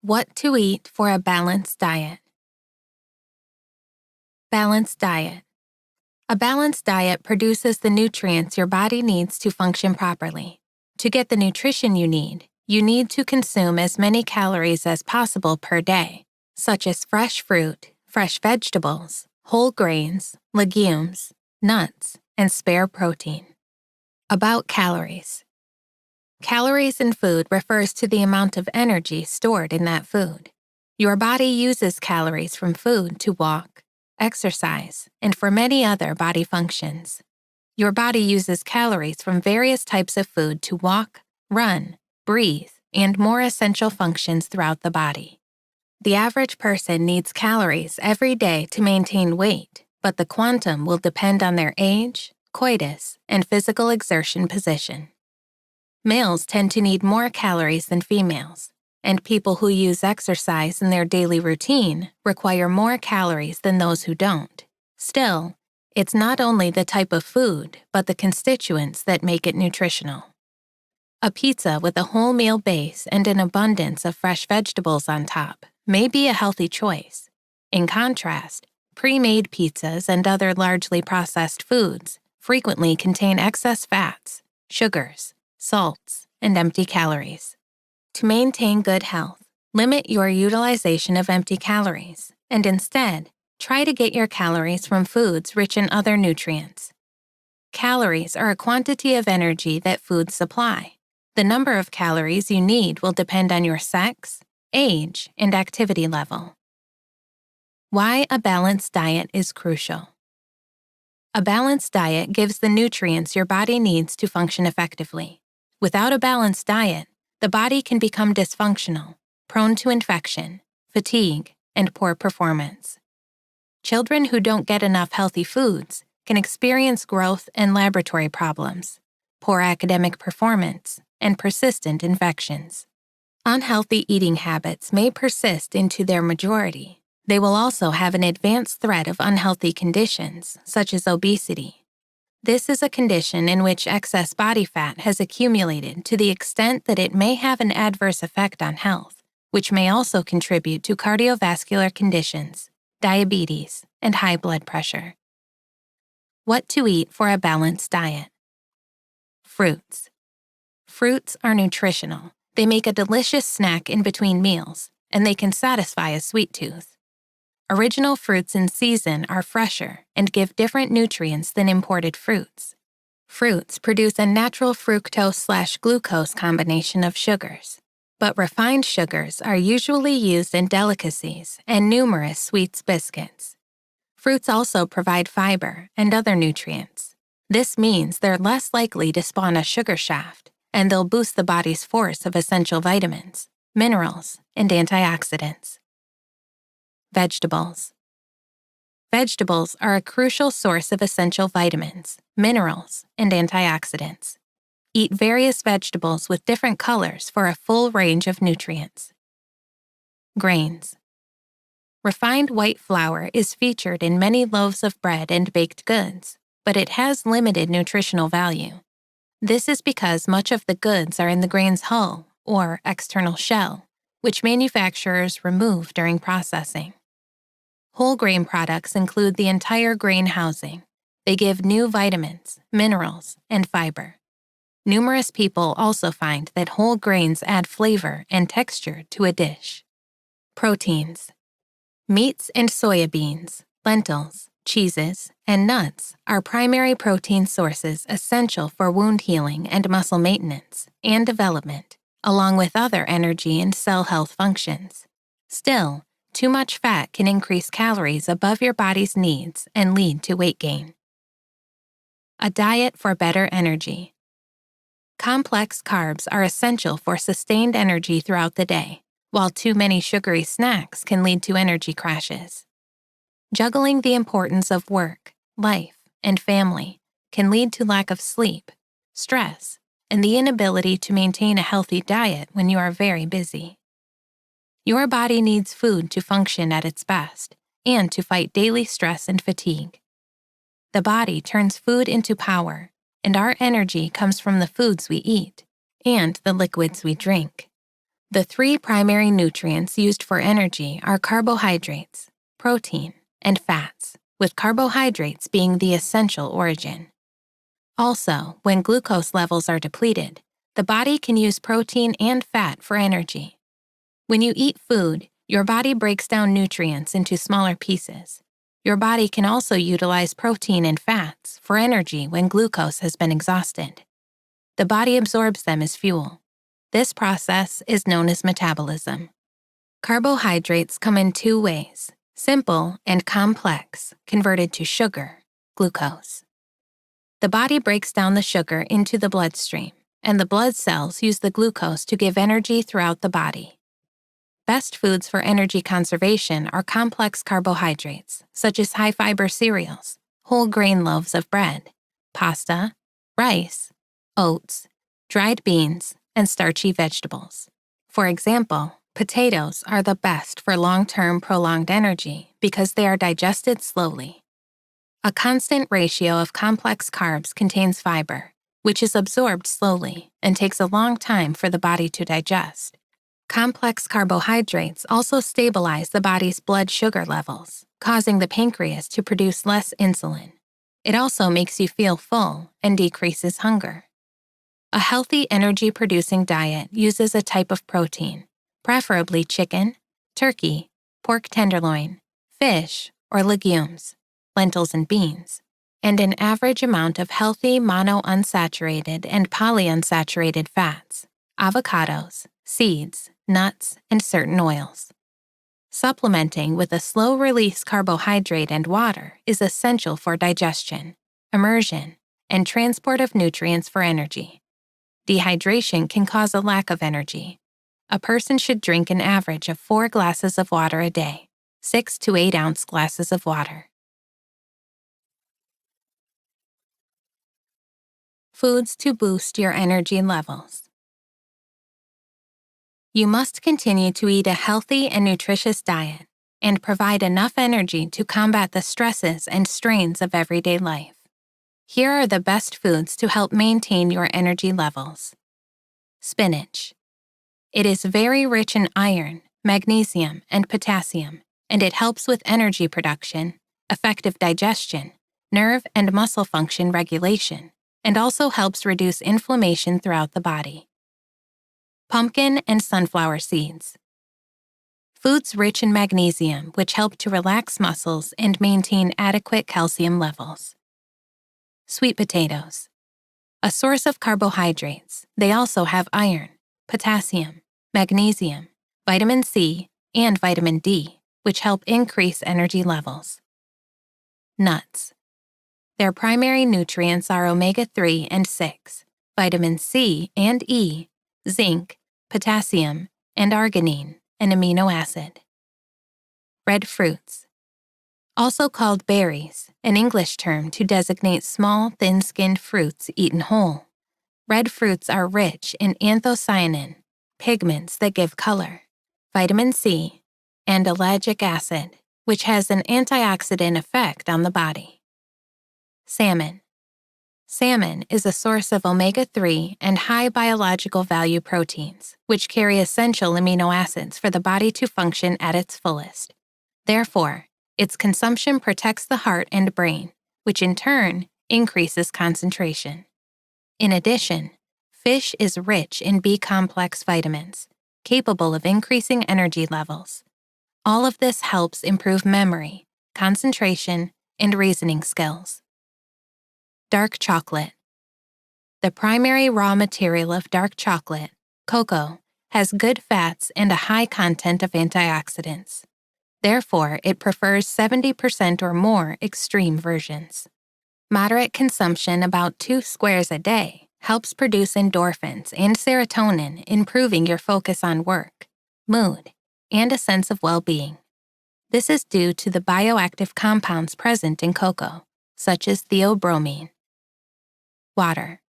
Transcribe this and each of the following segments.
What to eat for a balanced diet. Balanced diet. A balanced diet produces the nutrients your body needs to function properly. To get the nutrition you need to consume as many calories as possible per day, such as fresh fruit, fresh vegetables, whole grains, legumes, nuts, and spare protein. About calories. Calories in food refers to the amount of energy stored in that food. Your body uses calories from food to walk, exercise, and for many other body functions. Your body uses calories from various types of food to walk, run, breathe, and more essential functions throughout the body. The average person needs calories every day to maintain weight, but the quantum will depend on their age, coitus, and physical exertion position. Males tend to need more calories than females, and people who use exercise in their daily routine require more calories than those who don't. Still, it's not only the type of food, but the constituents that make it nutritional. A pizza with a wholemeal base and an abundance of fresh vegetables on top may be a healthy choice. In contrast, pre-made pizzas and other largely processed foods frequently contain excess fats, sugars, salts, and empty calories. To maintain good health, limit your utilization of empty calories, and instead, try to get your calories from foods rich in other nutrients. Calories are a quantity of energy that foods supply. The number of calories you need will depend on your sex, age, and activity level. Why a balanced diet is crucial. A balanced diet gives the nutrients your body needs to function effectively. Without a balanced diet, the body can become dysfunctional, prone to infection, fatigue, and poor performance. Children who don't get enough healthy foods can experience growth and laboratory problems, poor academic performance, and persistent infections. Unhealthy eating habits may persist into their majority. They will also have an advanced threat of unhealthy conditions, such as obesity. This is a condition in which excess body fat has accumulated to the extent that it may have an adverse effect on health, which may also contribute to cardiovascular conditions, diabetes, and high blood pressure. What to eat for a balanced diet. Fruits. Fruits are nutritional. They make a delicious snack in between meals, and they can satisfy a sweet tooth. Original fruits in season are fresher and give different nutrients than imported fruits. Fruits produce a natural fructose/glucose combination of sugars, but refined sugars are usually used in delicacies and numerous sweets biscuits. Fruits also provide fiber and other nutrients. This means they're less likely to spawn a sugar shaft, and they'll boost the body's force of essential vitamins, minerals, and antioxidants. Vegetables. Vegetables are a crucial source of essential vitamins, minerals, and antioxidants. Eat various vegetables with different colors for a full range of nutrients. Grains. Refined white flour is featured in many loaves of bread and baked goods, but it has limited nutritional value. This is because much of the goods are in the grain's hull, or external shell, which manufacturers remove during processing. Whole grain products include the entire grain housing. They give new vitamins, minerals, and fiber. Numerous people also find that whole grains add flavor and texture to a dish. Proteins. Meats and soya beans, lentils, cheeses, and nuts are primary protein sources essential for wound healing and muscle maintenance and development, along with other energy and cell health functions. Still, too much fat can increase calories above your body's needs and lead to weight gain. A diet for better energy. Complex carbs are essential for sustained energy throughout the day, while too many sugary snacks can lead to energy crashes. Juggling the importance of work, life, and family can lead to lack of sleep, stress, and the inability to maintain a healthy diet when you are very busy. Your body needs food to function at its best and to fight daily stress and fatigue. The body turns food into power, and our energy comes from the foods we eat and the liquids we drink. The three primary nutrients used for energy are carbohydrates, protein, and fats, with carbohydrates being the essential origin. Also, when glucose levels are depleted, the body can use protein and fat for energy. When you eat food, your body breaks down nutrients into smaller pieces. Your body can also utilize protein and fats for energy when glucose has been exhausted. The body absorbs them as fuel. This process is known as metabolism. Carbohydrates come in two ways: simple and complex, converted to sugar, glucose. The body breaks down the sugar into the bloodstream, and the blood cells use the glucose to give energy throughout the body. Best foods for energy conservation are complex carbohydrates, such as high-fiber cereals, whole grain loaves of bread, pasta, rice, oats, dried beans, and starchy vegetables. For example, potatoes are the best for long-term prolonged energy because they are digested slowly. A constant ratio of complex carbs contains fiber, which is absorbed slowly and takes a long time for the body to digest. Complex carbohydrates also stabilize the body's blood sugar levels, causing the pancreas to produce less insulin. It also makes you feel full and decreases hunger. A healthy energy-producing diet uses a type of protein, preferably chicken, turkey, pork tenderloin, fish, or legumes, lentils and beans, and an average amount of healthy monounsaturated and polyunsaturated fats, avocados, seeds, nuts, and certain oils. Supplementing with a slow-release carbohydrate and water is essential for digestion, immersion, and transport of nutrients for energy. Dehydration can cause a lack of energy. A person should drink an average of 4 glasses of water a day, 6 to 8 ounce glasses of water. Foods to boost your energy levels. You must continue to eat a healthy and nutritious diet and provide enough energy to combat the stresses and strains of everyday life. Here are the best foods to help maintain your energy levels. Spinach. It is very rich in iron, magnesium, and potassium, and it helps with energy production, effective digestion, nerve and muscle function regulation, and also helps reduce inflammation throughout the body. Pumpkin and sunflower seeds. Foods rich in magnesium, which help to relax muscles and maintain adequate calcium levels. Sweet potatoes. A source of carbohydrates, they also have iron, potassium, magnesium, vitamin C, and vitamin D, which help increase energy levels. Nuts. Their primary nutrients are omega-3 and 6, vitamin C and E, zinc, potassium, and arginine, an amino acid. Red fruits. Also called berries, an English term to designate small, thin-skinned fruits eaten whole. Red fruits are rich in anthocyanin, pigments that give color, vitamin C, and ellagic acid, which has an antioxidant effect on the body. Salmon. Salmon is a source of omega-3 and high biological value proteins, which carry essential amino acids for the body to function at its fullest. Therefore, its consumption protects the heart and brain, which in turn increases concentration. In addition, fish is rich in B-complex vitamins, capable of increasing energy levels. All of this helps improve memory, concentration, and reasoning skills. Dark chocolate. The primary raw material of dark chocolate, cocoa, has good fats and a high content of antioxidants. Therefore, it prefers 70% or more extreme versions. Moderate consumption, about 2 squares a day, helps produce endorphins and serotonin, improving your focus on work, mood, and a sense of well-being. This is due to the bioactive compounds present in cocoa, such as theobromine. Water.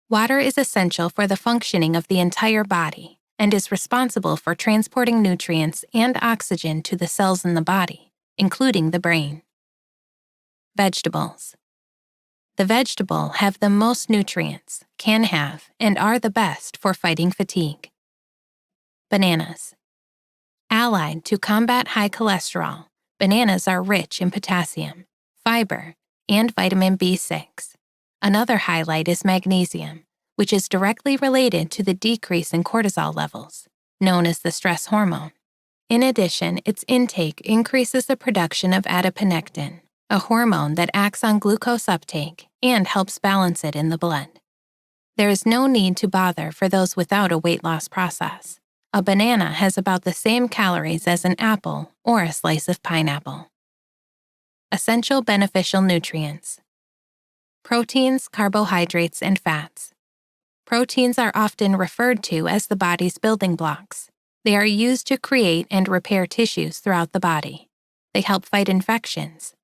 Water is essential for the functioning of the entire body and is responsible for transporting nutrients and oxygen to the cells in the body, including the brain. Vegetables. The vegetable have the most nutrients, can have, and are the best for fighting fatigue. Bananas. Allied to combat high cholesterol, bananas are rich in potassium, fiber, and vitamin B6. Another highlight is magnesium, which is directly related to the decrease in cortisol levels, known as the stress hormone. In addition, its intake increases the production of adiponectin, a hormone that acts on glucose uptake and helps balance it in the blood. There is no need to bother for those without a weight loss process. A banana has about the same calories as an apple or a slice of pineapple. Essential beneficial nutrients: proteins, carbohydrates, and fats. Proteins are often referred to as the body's building blocks. They are used to create and repair tissues throughout the body. They help fight infections.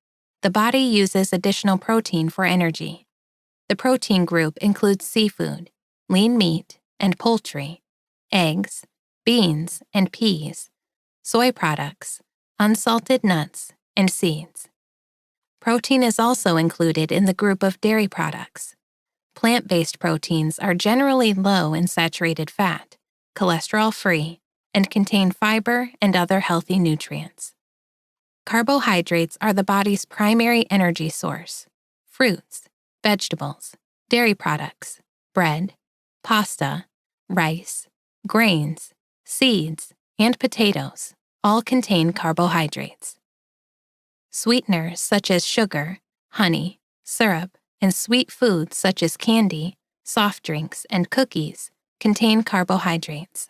The body uses additional protein for energy. The protein group includes seafood, lean meat, and poultry, eggs, beans and peas, soy products, unsalted nuts, and seeds. Protein is also included in the group of dairy products. Plant-based proteins are generally low in saturated fat, cholesterol-free, and contain fiber and other healthy nutrients. Carbohydrates are the body's primary energy source. Fruits, vegetables, dairy products, bread, pasta, rice, grains, seeds, and potatoes all contain carbohydrates. Sweeteners such as sugar, honey, syrup, and sweet foods such as candy, soft drinks, and cookies contain carbohydrates.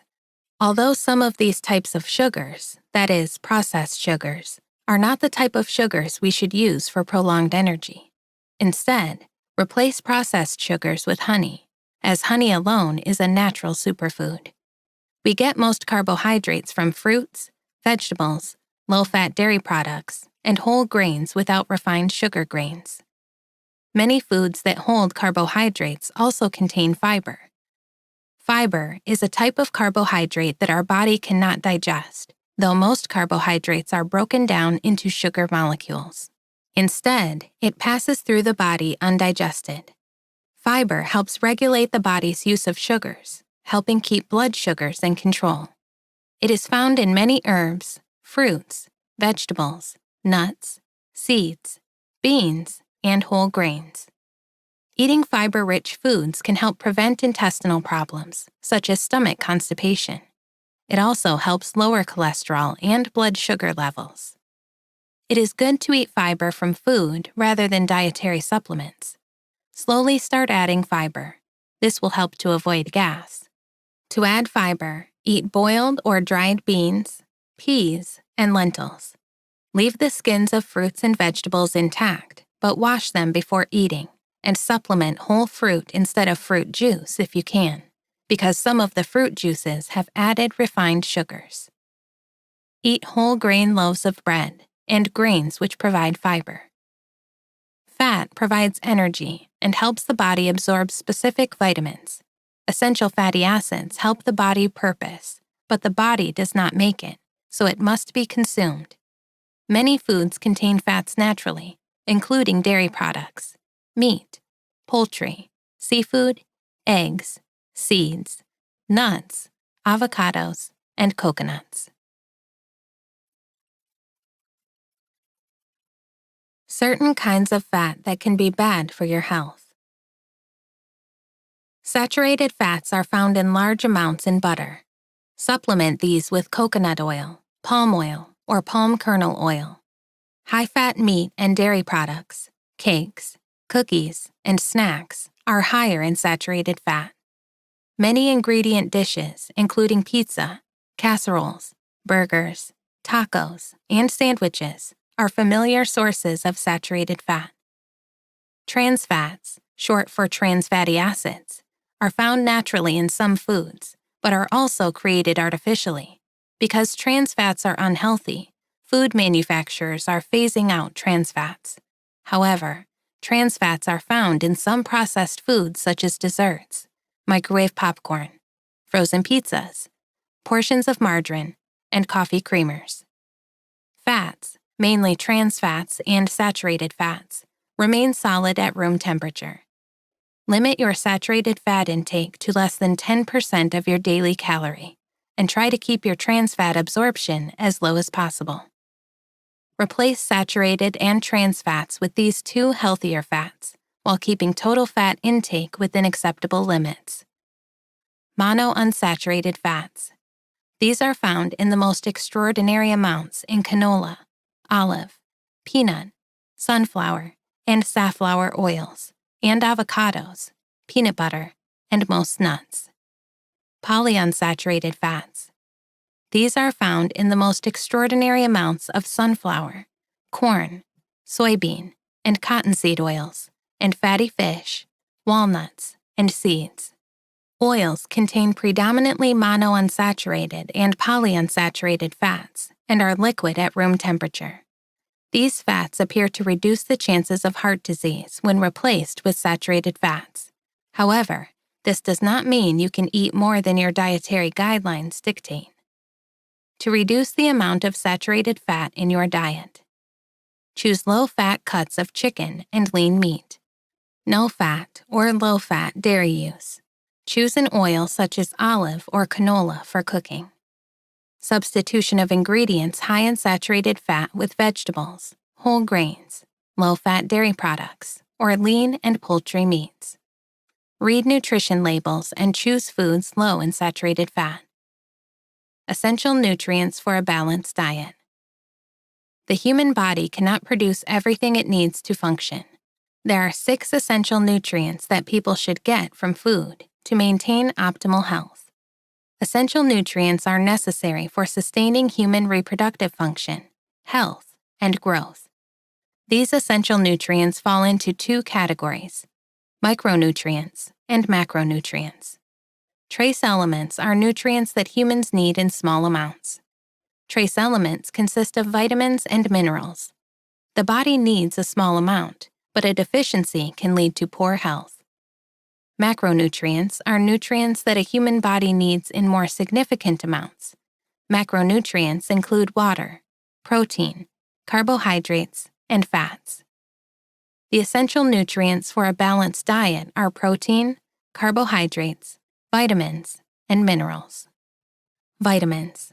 Although some of these types of sugars, that is, processed sugars, are not the type of sugars we should use for prolonged energy. Instead, replace processed sugars with honey, as honey alone is a natural superfood. We get most carbohydrates from fruits, vegetables, low-fat dairy products, and whole grains without refined sugar grains. Many foods that hold carbohydrates also contain fiber. Fiber is a type of carbohydrate that our body cannot digest, though most carbohydrates are broken down into sugar molecules. Instead, it passes through the body undigested. Fiber helps regulate the body's use of sugars, helping keep blood sugars in control. It is found in many herbs, fruits, vegetables, nuts, seeds, beans, and whole grains. Eating fiber-rich foods can help prevent intestinal problems, such as stomach constipation. It also helps lower cholesterol and blood sugar levels. It is good to eat fiber from food rather than dietary supplements. Slowly start adding fiber. This will help to avoid gas. To add fiber, eat boiled or dried beans, peas, and lentils. Leave the skins of fruits and vegetables intact, but wash them before eating, and supplement whole fruit instead of fruit juice if you can, because some of the fruit juices have added refined sugars. Eat whole grain loaves of bread and grains which provide fiber. Fat provides energy and helps the body absorb specific vitamins. Essential fatty acids help the body purpose, but the body does not make it, so it must be consumed. Many foods contain fats naturally, including dairy products, meat, poultry, seafood, eggs, seeds, nuts, avocados, and coconuts. Certain kinds of fat that can be bad for your health. Saturated fats are found in large amounts in butter. Supplement these with coconut oil, palm oil, or palm kernel oil. High-fat meat and dairy products, cakes, cookies, and snacks are higher in saturated fat. Many ingredient dishes, including pizza, casseroles, burgers, tacos, and sandwiches, are familiar sources of saturated fat. Trans fats, short for trans fatty acids, are found naturally in some foods, but are also created artificially. Because trans fats are unhealthy, food manufacturers are phasing out trans fats. However, trans fats are found in some processed foods such as desserts, microwave popcorn, frozen pizzas, portions of margarine, and coffee creamers. Fats, mainly trans fats and saturated fats, remain solid at room temperature. Limit your saturated fat intake to less than 10% of your daily calorie. and try to keep your trans fat absorption as low as possible. Replace saturated and trans fats with these two healthier fats, while keeping total fat intake within acceptable limits. Monounsaturated fats. These are found in the most extraordinary amounts in canola, olive, peanut, sunflower, and safflower oils, and avocados, peanut butter, and most nuts. Polyunsaturated fats. These are found in the most extraordinary amounts of sunflower, corn, soybean, and cottonseed oils, and fatty fish, walnuts, and seeds. Oils contain predominantly monounsaturated and polyunsaturated fats and are liquid at room temperature. These fats appear to reduce the chances of heart disease when replaced with saturated fats. However, this does not mean you can eat more than your dietary guidelines dictate. To reduce the amount of saturated fat in your diet, choose low-fat cuts of chicken and lean meat. No fat or low-fat dairy use. Choose an oil such as olive or canola for cooking. Substitution of ingredients high in saturated fat with vegetables, whole grains, low-fat dairy products, or lean and poultry meats. Read nutrition labels and choose foods low in saturated fat. Essential nutrients for a balanced diet. The human body cannot produce everything it needs to function. There are 6 essential nutrients that people should get from food to maintain optimal health. Essential nutrients are necessary for sustaining human reproductive function, health, and growth. These essential nutrients fall into 2 categories: micronutrients and macronutrients. Trace elements are nutrients that humans need in small amounts. Trace elements consist of vitamins and minerals. The body needs a small amount, but a deficiency can lead to poor health. Macronutrients are nutrients that a human body needs in more significant amounts. Macronutrients include water, protein, carbohydrates, and fats. The essential nutrients for a balanced diet are protein, carbohydrates, vitamins, and minerals. Vitamins.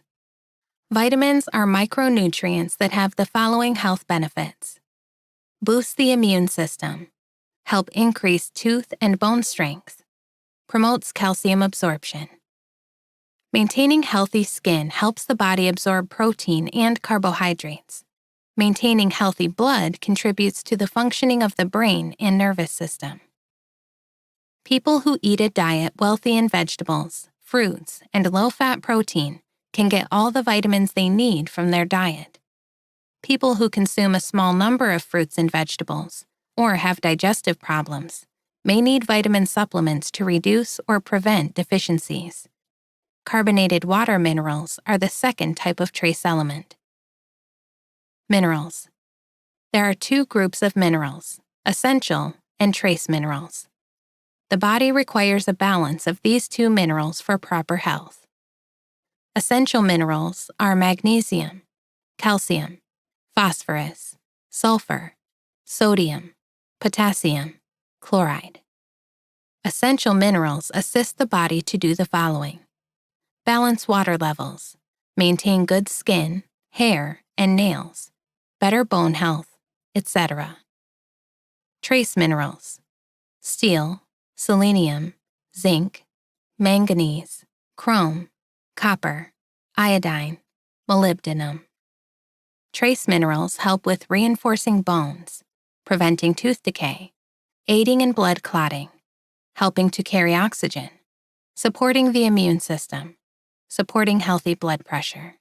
Vitamins are micronutrients that have the following health benefits: boost the immune system, help increase tooth and bone strength, promotes calcium absorption. Maintaining healthy skin helps the body absorb protein and carbohydrates. Maintaining healthy blood contributes to the functioning of the brain and nervous system. People who eat a diet wealthy in vegetables, fruits, and low-fat protein can get all the vitamins they need from their diet. People who consume a small number of fruits and vegetables, or have digestive problems, may need vitamin supplements to reduce or prevent deficiencies. Carbonated water minerals are the second type of trace element. Minerals. There are 2 groups of minerals: essential and trace minerals. The body requires a balance of these 2 minerals for proper health. Essential minerals are magnesium, calcium, phosphorus, sulfur, sodium, potassium, chloride. Essential minerals assist the body to do the following: balance water levels, maintain good skin, hair, and nails, better bone health, etc. Trace minerals: steel, selenium, zinc, manganese, chrome, copper, iodine, molybdenum. Trace minerals help with reinforcing bones, preventing tooth decay, aiding in blood clotting, helping to carry oxygen, supporting the immune system, supporting healthy blood pressure.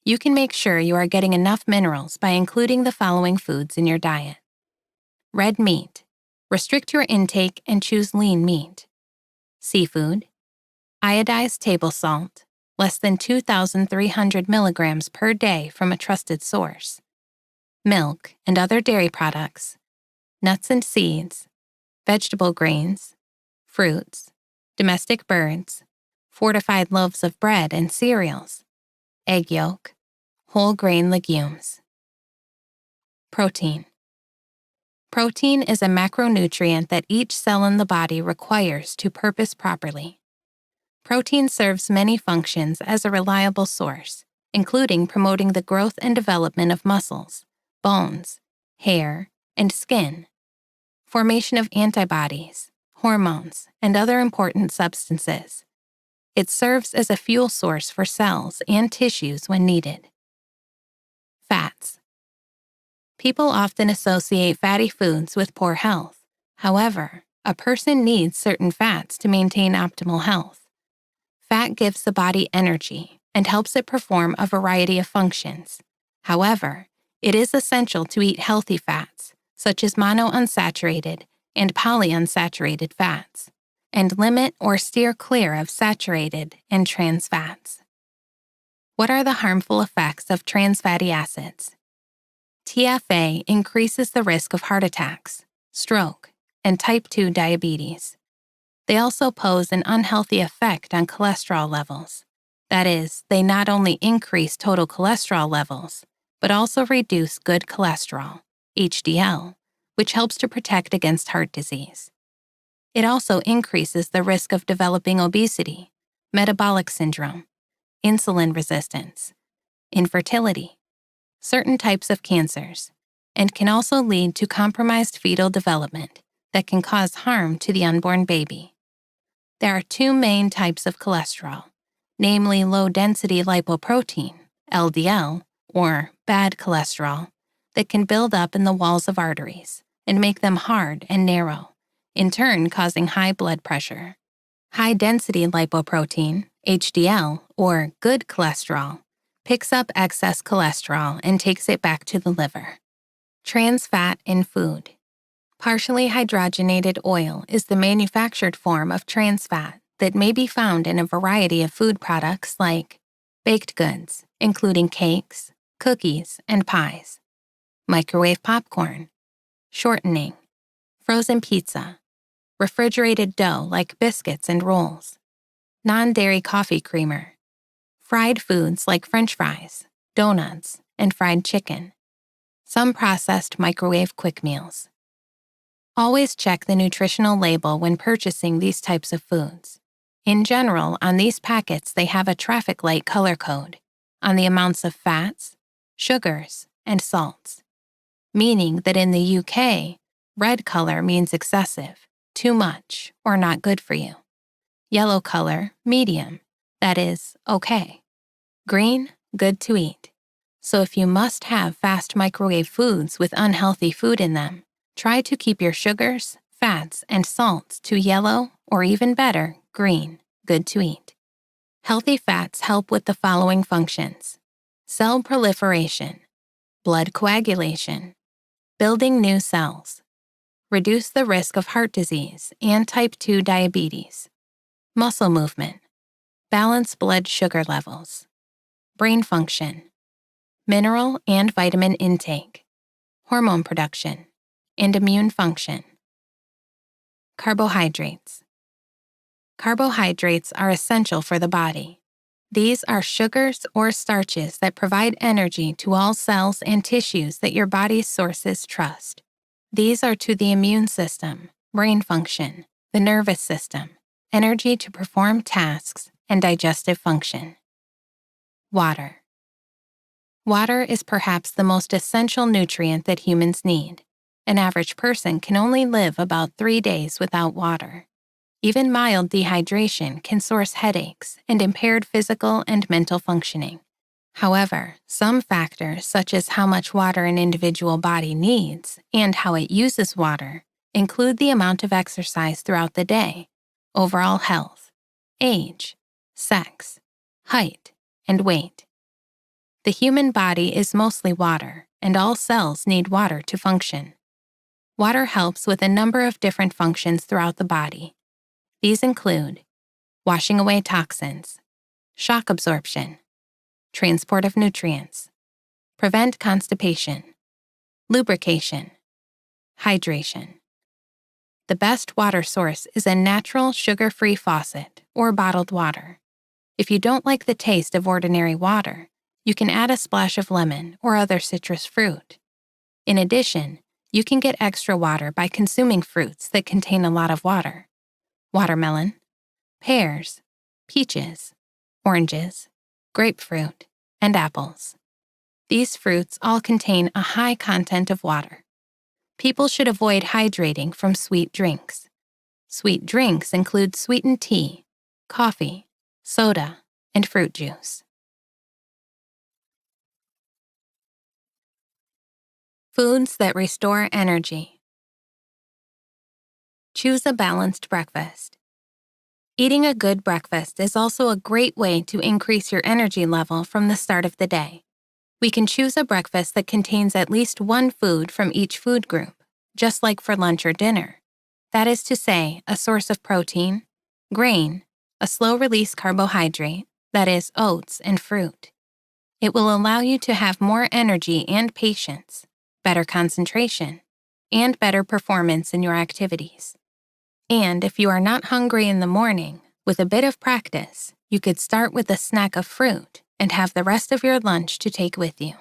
You can make sure you are getting enough minerals by including the following foods in your diet: red meat. Restrict your intake and choose lean meat. Seafood. Iodized table salt, less than 2,300 milligrams per day from a trusted source. Milk and other dairy products. Nuts and seeds. Vegetable grains. Fruits. Domestic birds. Fortified loaves of bread and cereals. Egg yolk. Whole grain legumes. Protein. Protein is a macronutrient that each cell in the body requires to purpose properly. Protein serves many functions as a reliable source, including promoting the growth and development of muscles, bones, hair, and skin, formation of antibodies, hormones, and other important substances. It serves as a fuel source for cells and tissues when needed. Fats. People often associate fatty foods with poor health. However, a person needs certain fats to maintain optimal health. Fat gives the body energy and helps it perform a variety of functions. However, it is essential to eat healthy fats, such as monounsaturated and polyunsaturated fats, and limit or steer clear of saturated and trans fats. What are the harmful effects of trans fatty acids? TFA increases the risk of heart attacks, stroke, and type 2 diabetes. They also pose an unhealthy effect on cholesterol levels. That is, they not only increase total cholesterol levels, but also reduce good cholesterol, HDL, which helps to protect against heart disease. It also increases the risk of developing obesity, metabolic syndrome, insulin resistance, infertility, certain types of cancers, and can also lead to compromised fetal development that can cause harm to the unborn baby. There are two main types of cholesterol, namely low-density lipoprotein, LDL, or bad cholesterol, that can build up in the walls of arteries and make them hard and narrow, in turn causing high blood pressure. High-density lipoprotein, HDL, or good cholesterol, picks up excess cholesterol and takes it back to the liver. Trans fat in food. Partially hydrogenated oil is the manufactured form of trans fat that may be found in a variety of food products like baked goods, including cakes, cookies, and pies, microwave popcorn, shortening, frozen pizza, refrigerated dough like biscuits and rolls, non-dairy coffee creamer, fried foods like French fries, donuts, and fried chicken, some processed microwave quick meals. Always check the nutritional label when purchasing these types of foods. In general, on these packets they have a traffic light color code on the amounts of fats, sugars, and salts, meaning that in the UK, red color means excessive, too much, or not good for you. Yellow color, medium, that is, okay. Green, good to eat. So if you must have fast microwave foods with unhealthy food in them, try to keep your sugars, fats, and salts to yellow, or even better, green, good to eat. Healthy fats help with the following functions: cell proliferation, blood coagulation, building new cells, reduce the risk of heart disease and type 2 diabetes, muscle movement, balance blood sugar levels, brain function, mineral and vitamin intake, hormone production, and immune function. Carbohydrates. Carbohydrates are essential for the body. These are sugars or starches that provide energy to all cells and tissues that your body's sources trust. These are to the immune system, brain function, the nervous system, energy to perform tasks, and digestive function. Water. Water is perhaps the most essential nutrient that humans need. An average person can only live about 3 days without water. Even mild dehydration can source headaches and impaired physical and mental functioning. However, some factors such as how much water an individual body needs and how it uses water include the amount of exercise throughout the day, overall health, age, sex, height, and weight. The human body is mostly water, and all cells need water to function. Water helps with a number of different functions throughout the body. These include washing away toxins, shock absorption, transport of nutrients, prevent constipation, lubrication, hydration. The best water source is a natural sugar-free faucet or bottled water. If you don't like the taste of ordinary water, you can add a splash of lemon or other citrus fruit. In addition, you can get extra water by consuming fruits that contain a lot of water: watermelon, pears, peaches, oranges, grapefruit, and apples. These fruits all contain a high content of water. People should avoid hydrating from sweet drinks. Sweet drinks include sweetened tea, coffee, soda, and fruit juice. Foods that restore energy. Choose a balanced breakfast. Eating a good breakfast is also a great way to increase your energy level from the start of the day. We can choose a breakfast that contains at least one food from each food group, just like for lunch or dinner. That is to say, a source of protein, grain, a slow-release carbohydrate, that is, oats and fruit. It will allow you to have more energy and patience, better concentration, and better performance in your activities. And if you are not hungry in the morning, with a bit of practice, you could start with a snack of fruit and have the rest of your lunch to take with you.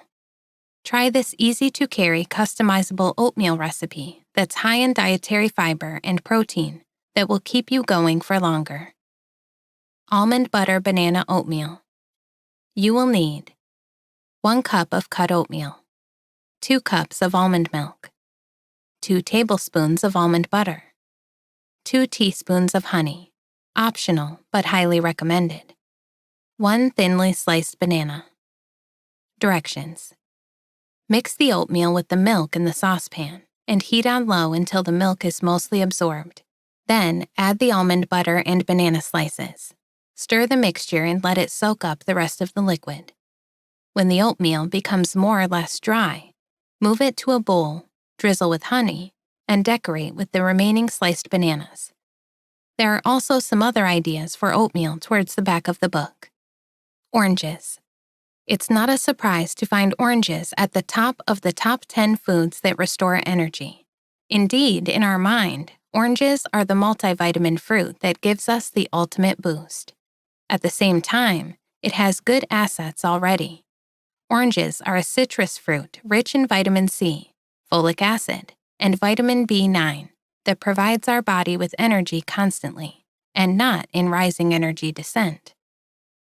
Try this easy-to-carry customizable oatmeal recipe that's high in dietary fiber and protein that will keep you going for longer. Almond butter banana oatmeal. You will need 1 cup of cut oatmeal, 2 cups of almond milk, 2 tablespoons of almond butter, 2 teaspoons of honey, optional but highly recommended, 1 thinly sliced banana. Directions. Mix the oatmeal with the milk in the saucepan and heat on low until the milk is mostly absorbed. Then add the almond butter and banana slices. Stir the mixture and let it soak up the rest of the liquid. When the oatmeal becomes more or less dry, move it to a bowl, drizzle with honey, and decorate with the remaining sliced bananas. There are also some other ideas for oatmeal towards the back of the book. Oranges. It's not a surprise to find oranges at the top of the top 10 foods that restore energy. Indeed, in our mind, oranges are the multivitamin fruit that gives us the ultimate boost. At the same time, it has good assets already. Oranges are a citrus fruit rich in vitamin C, folic acid, and vitamin B9 that provides our body with energy constantly, and not in rising energy descent.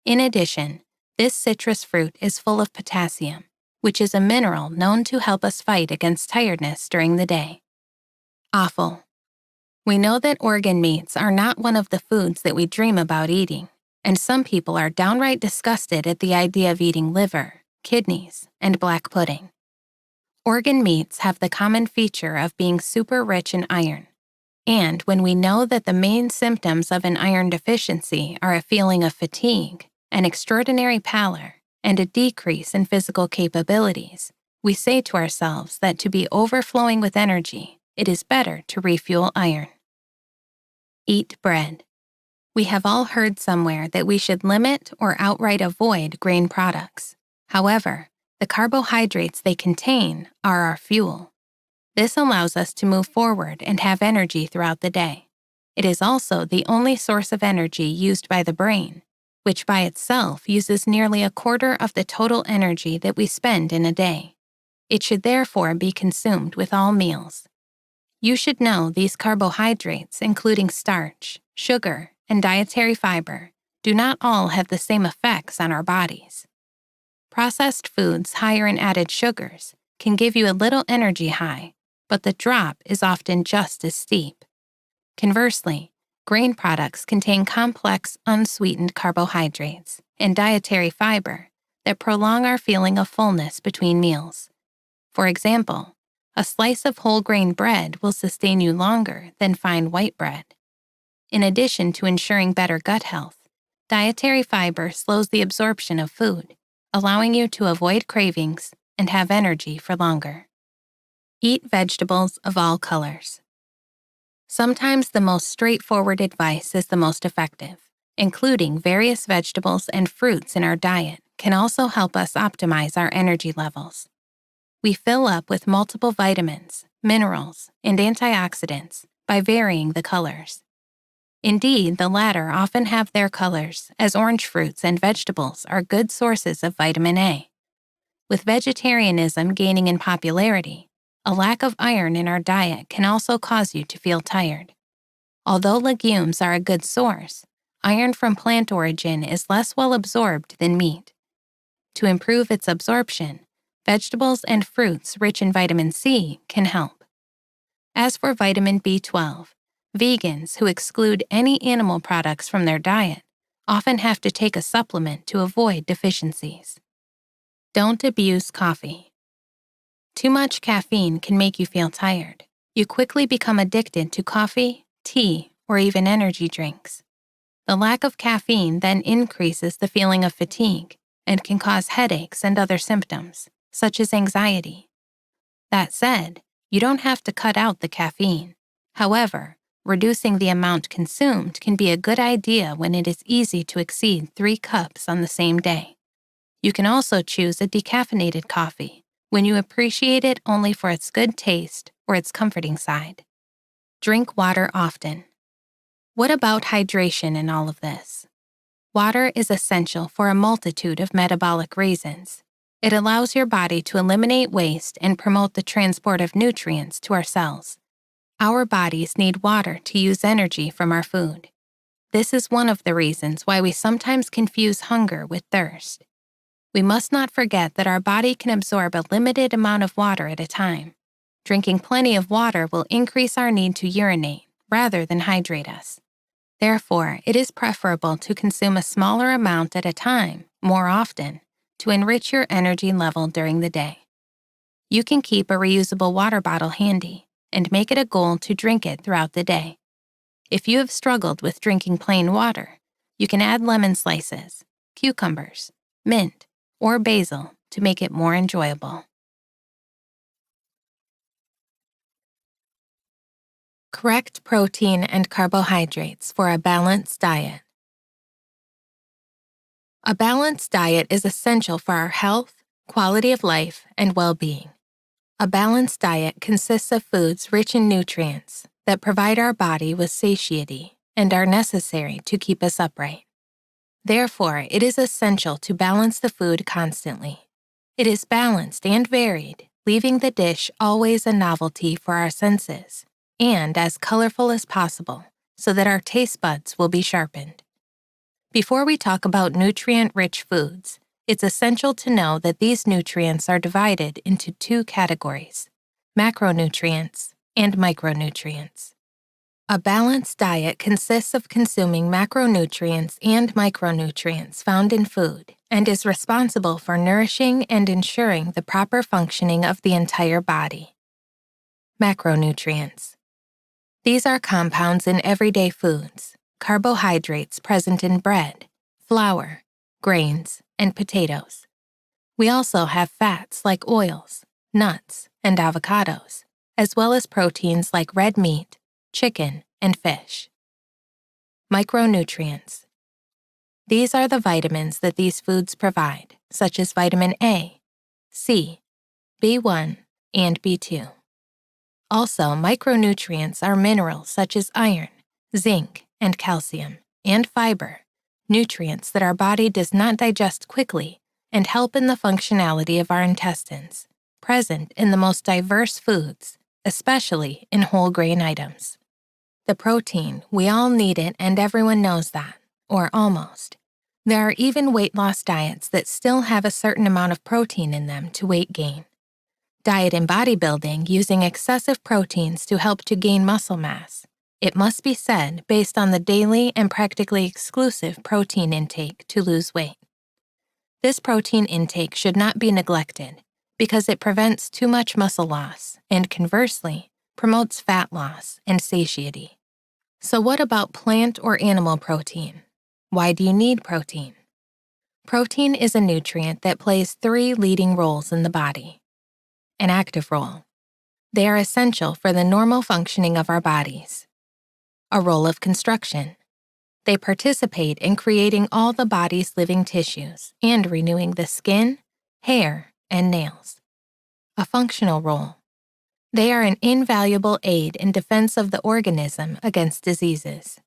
In addition, this citrus fruit is full of potassium, which is a mineral known to help us fight against tiredness during the day. Offal. We know that organ meats are not one of the foods that we dream about eating, and some people are downright disgusted at the idea of eating liver, kidneys, and black pudding. Organ meats have the common feature of being super rich in iron, and when we know that the main symptoms of an iron deficiency are a feeling of fatigue, an extraordinary pallor, and a decrease in physical capabilities, we say to ourselves that to be overflowing with energy, it is better to refuel iron. Eat bread. We have all heard somewhere that we should limit or outright avoid grain products. However, the carbohydrates they contain are our fuel. This allows us to move forward and have energy throughout the day. It is also the only source of energy used by the brain, which by itself uses nearly a quarter of the total energy that we spend in a day. It should therefore be consumed with all meals. You should know these carbohydrates, including starch, sugar, and dietary fiber, do not all have the same effects on our bodies. Processed foods higher in added sugars can give you a little energy high, but the drop is often just as steep. Conversely, grain products contain complex, unsweetened carbohydrates and dietary fiber that prolong our feeling of fullness between meals. For example, a slice of whole grain bread will sustain you longer than fine white bread. In addition to ensuring better gut health, dietary fiber slows the absorption of food, allowing you to avoid cravings and have energy for longer. Eat vegetables of all colors. Sometimes the most straightforward advice is the most effective. Including various vegetables and fruits in our diet can also help us optimize our energy levels. We fill up with multiple vitamins, minerals, and antioxidants by varying the colors. Indeed, the latter often have their colors, as orange fruits and vegetables are good sources of vitamin A. With vegetarianism gaining in popularity, a lack of iron in our diet can also cause you to feel tired. Although legumes are a good source, iron from plant origin is less well absorbed than meat. To improve its absorption, vegetables and fruits rich in vitamin C can help. As for vitamin B12, vegans who exclude any animal products from their diet often have to take a supplement to avoid deficiencies. Don't abuse coffee. Too much caffeine can make you feel tired. You quickly become addicted to coffee, tea, or even energy drinks. The lack of caffeine then increases the feeling of fatigue and can cause headaches and other symptoms, such as anxiety. That said, you don't have to cut out the caffeine. However, reducing the amount consumed can be a good idea when it is easy to exceed 3 cups on the same day. You can also choose a decaffeinated coffee when you appreciate it only for its good taste or its comforting side. Drink water often. What about hydration in all of this? Water is essential for a multitude of metabolic reasons. It allows your body to eliminate waste and promote the transport of nutrients to our cells. Our bodies need water to use energy from our food. This is one of the reasons why we sometimes confuse hunger with thirst. We must not forget that our body can absorb a limited amount of water at a time. Drinking plenty of water will increase our need to urinate rather than hydrate us. Therefore, it is preferable to consume a smaller amount at a time, more often, to enrich your energy level during the day. You can keep a reusable water bottle handy and make it a goal to drink it throughout the day. If you have struggled with drinking plain water, you can add lemon slices, cucumbers, mint, or basil to make it more enjoyable. Correct protein and carbohydrates for a balanced diet. A balanced diet is essential for our health, quality of life, and well-being. A balanced diet consists of foods rich in nutrients that provide our body with satiety and are necessary to keep us upright. Therefore, it is essential to balance the food constantly. It is balanced and varied, leaving the dish always a novelty for our senses and as colorful as possible so that our taste buds will be sharpened. Before we talk about nutrient-rich foods, it's essential to know that these nutrients are divided into 2 categories: macronutrients and micronutrients. A balanced diet consists of consuming macronutrients and micronutrients found in food and is responsible for nourishing and ensuring the proper functioning of the entire body. Macronutrients. These are compounds in everyday foods, carbohydrates present in bread, flour, grains, and potatoes. We also have fats like oils, nuts, and avocados, as well as proteins like red meat, chicken, and fish. Micronutrients. These are the vitamins that these foods provide, such as vitamin A, C, B1, and B2. Also, micronutrients are minerals such as iron, zinc, and calcium, and fiber, nutrients that our body does not digest quickly and help in the functionality of our intestines, present in the most diverse foods, especially in whole grain items. The protein, we all need it and everyone knows that, or almost. There are even weight loss diets that still have a certain amount of protein in them to weight gain. Diet in bodybuilding using excessive proteins to help to gain muscle mass. It must be said based on the daily and practically exclusive protein intake to lose weight. This protein intake should not be neglected because it prevents too much muscle loss and conversely promotes fat loss and satiety. So what about plant or animal protein? Why do you need protein? Protein is a nutrient that plays 3 leading roles in the body. An active role. They are essential for the normal functioning of our bodies. A role of construction. They participate in creating all the body's living tissues and renewing the skin, hair, and nails. A functional role. They are an invaluable aid in defense of the organism against diseases.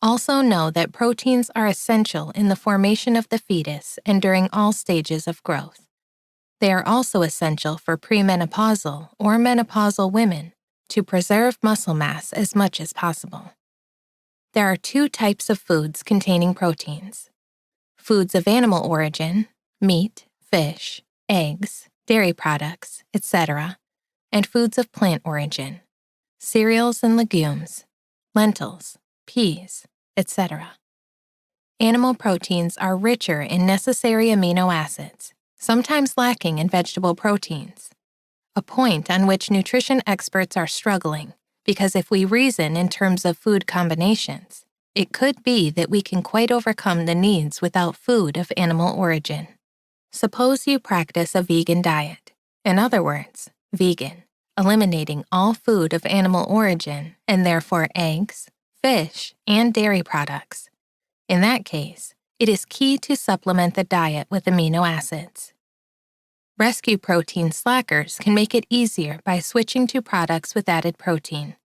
Also know that proteins are essential in the formation of the fetus and during all stages of growth. They are also essential for premenopausal or menopausal women to preserve muscle mass as much as possible. There are two types of foods containing proteins: foods of animal origin, meat, fish, eggs, dairy products, etc., and foods of plant origin, cereals and legumes, lentils, peas, etc. Animal proteins are richer in necessary amino acids, sometimes lacking in vegetable proteins, a point on which nutrition experts are struggling, because if we reason in terms of food combinations, it could be that we can quite overcome the needs without food of animal origin. Suppose you practice a vegan diet, in other words, vegan, eliminating all food of animal origin and therefore eggs, fish, and dairy products. In that case, it is key to supplement the diet with amino acids. Rescue protein slackers can make it easier by switching to products with added protein.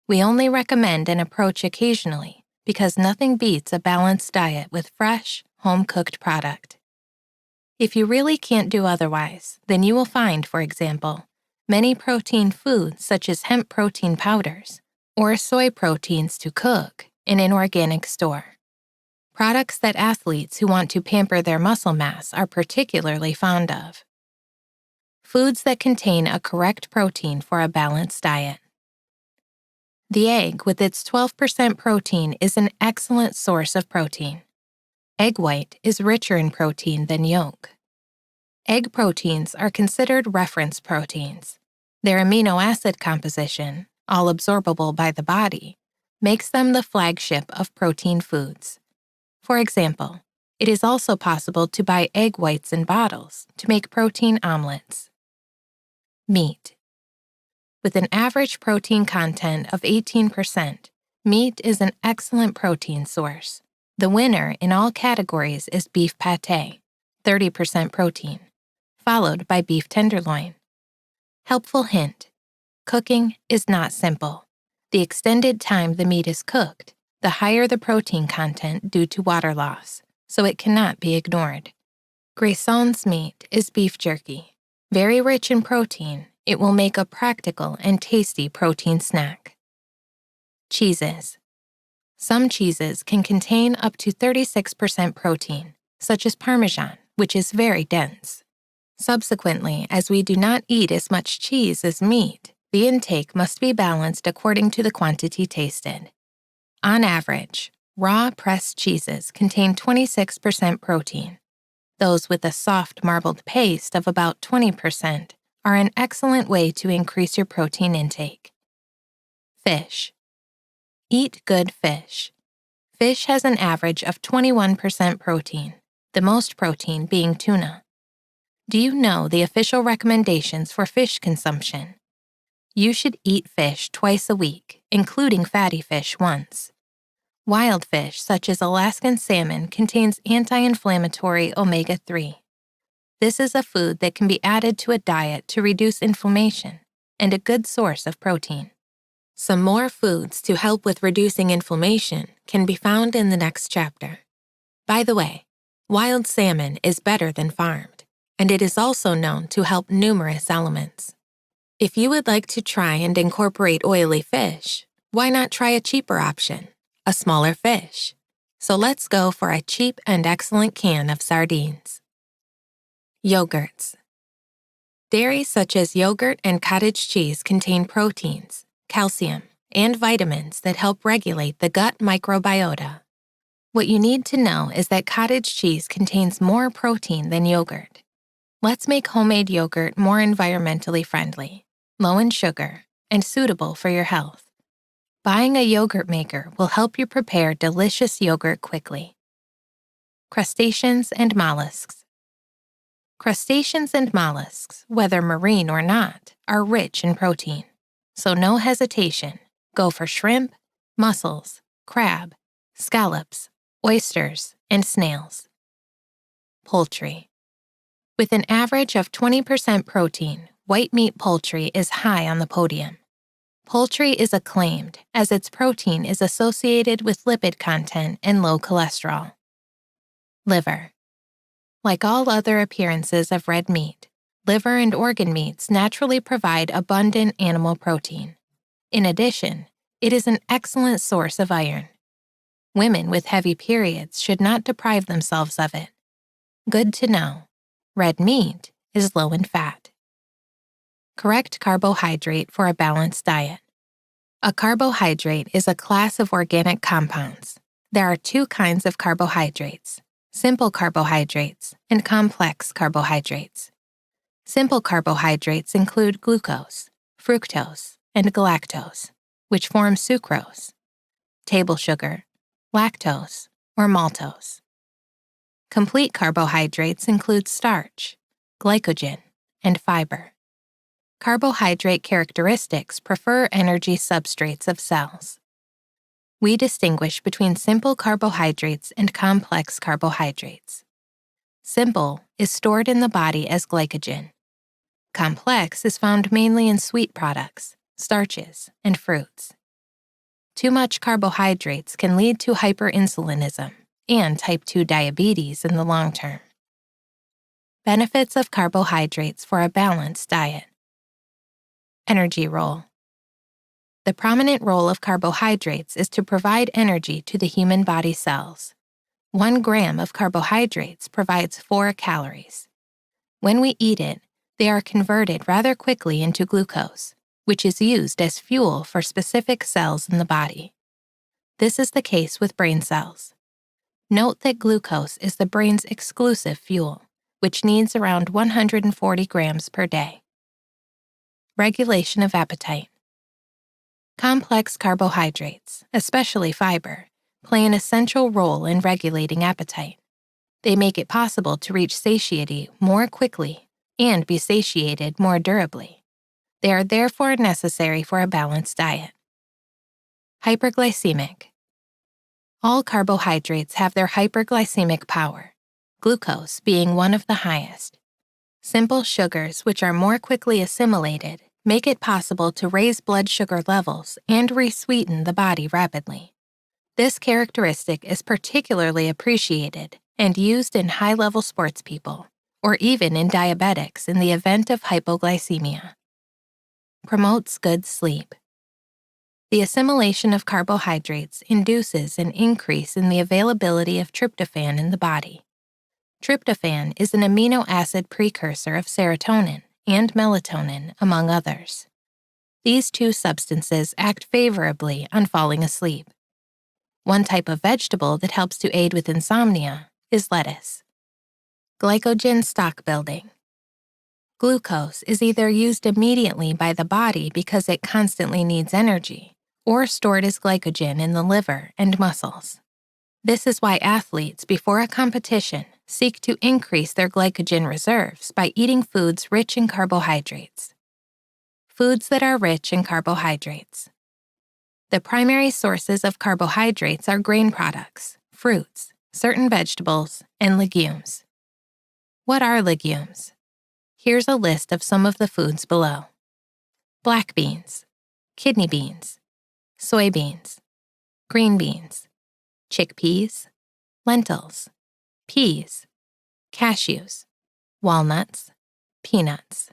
We only recommend an approach occasionally because nothing beats a balanced diet with fresh, home-cooked product. If you really can't do otherwise, then you will find, for example, many protein foods such as hemp protein powders or soy proteins to cook in an organic store. Products that athletes who want to pamper their muscle mass are particularly fond of. Foods that contain a correct protein for a balanced diet. The egg with its 12% protein is an excellent source of protein. Egg white is richer in protein than yolk. Egg proteins are considered reference proteins. Their amino acid composition, all absorbable by the body, makes them the flagship of protein foods. For example, it is also possible to buy egg whites in bottles to make protein omelets. Meat. With an average protein content of 18%, meat is an excellent protein source. The winner in all categories is beef pâté, 30% protein, followed by beef tenderloin. Helpful hint: cooking is not simple. The extended time the meat is cooked, the higher the protein content due to water loss, so it cannot be ignored. Graisson's meat is beef jerky. Very rich in protein, it will make a practical and tasty protein snack. Cheeses. Some cheeses can contain up to 36% protein, such as Parmesan, which is very dense. Subsequently, as we do not eat as much cheese as meat, the intake must be balanced according to the quantity tasted. On average, raw pressed cheeses contain 26% protein. Those with a soft marbled paste of about 20% are an excellent way to increase your protein intake. Fish. Eat good fish. Fish has an average of 21% protein, the most protein being tuna. Do you know the official recommendations for fish consumption? You should eat fish twice a week, including fatty fish once. Wild fish, such as Alaskan salmon, contains anti-inflammatory omega-3. This is a food that can be added to a diet to reduce inflammation and a good source of protein. Some more foods to help with reducing inflammation can be found in the next chapter. By the way, wild salmon is better than farmed, and it is also known to help numerous elements. If you would like to try and incorporate oily fish, why not try a cheaper option, a smaller fish? So let's go for a cheap and excellent can of sardines. Yogurts. Dairy such as yogurt and cottage cheese contain proteins, calcium, and vitamins that help regulate the gut microbiota. What you need to know is that cottage cheese contains more protein than yogurt. Let's make homemade yogurt more environmentally friendly, low in sugar, and suitable for your health. Buying a yogurt maker will help you prepare delicious yogurt quickly. Crustaceans and mollusks. Crustaceans and mollusks, whether marine or not, are rich in protein. So no hesitation, go for shrimp, mussels, crab, scallops, oysters, and snails. Poultry. With an average of 20% protein, white meat poultry is high on the podium. Poultry is acclaimed as its protein is associated with lipid content and low cholesterol. Liver. Like all other appearances of red meat, liver and organ meats naturally provide abundant animal protein. In addition, it is an excellent source of iron. Women with heavy periods should not deprive themselves of it. Good to know. Red meat is low in fat. Correct carbohydrate for a balanced diet. A carbohydrate is a class of organic compounds. There are two kinds of carbohydrates: simple carbohydrates and complex carbohydrates. Simple carbohydrates include glucose, fructose, and galactose, which form sucrose, table sugar, lactose, or maltose. Complete carbohydrates include starch, glycogen, and fiber. Carbohydrate characteristics prefer energy substrates of cells. We distinguish between simple carbohydrates and complex carbohydrates. Simple is stored in the body as glycogen. Complex is found mainly in sweet products, starches, and fruits. Too much carbohydrates can lead to hyperinsulinism and type 2 diabetes in the long term. Benefits of carbohydrates for a balanced diet. Energy role. The prominent role of carbohydrates is to provide energy to the human body cells. 1 gram of carbohydrates provides 4 calories. When we eat it, they are converted rather quickly into glucose, which is used as fuel for specific cells in the body. This is the case with brain cells. Note that glucose is the brain's exclusive fuel, which needs around 140 grams per day. Regulation of appetite. Complex carbohydrates, especially fiber, play an essential role in regulating appetite. They make it possible to reach satiety more quickly and be satiated more durably. They are therefore necessary for a balanced diet. Hyperglycemic. All carbohydrates have their hyperglycemic power, glucose being one of the highest. Simple sugars, which are more quickly assimilated, make it possible to raise blood sugar levels and re-sweeten the body rapidly. This characteristic is particularly appreciated and used in high-level sports people, or even in diabetics in the event of hypoglycemia. Promotes good sleep. The assimilation of carbohydrates induces an increase in the availability of tryptophan in the body. Tryptophan is an amino acid precursor of serotonin and melatonin, among others. These two substances act favorably on falling asleep. One type of vegetable that helps to aid with insomnia is lettuce. Glycogen stock building. Glucose is either used immediately by the body because it constantly needs energy, or stored as glycogen in the liver and muscles. This is why athletes before a competition seek to increase their glycogen reserves by eating foods rich in carbohydrates. Foods that are rich in carbohydrates. The primary sources of carbohydrates are grain products, fruits, certain vegetables, and legumes. What are legumes? Here's a list of some of the foods below. Black beans, kidney beans, soybeans, green beans, chickpeas, lentils, peas, cashews, walnuts, peanuts.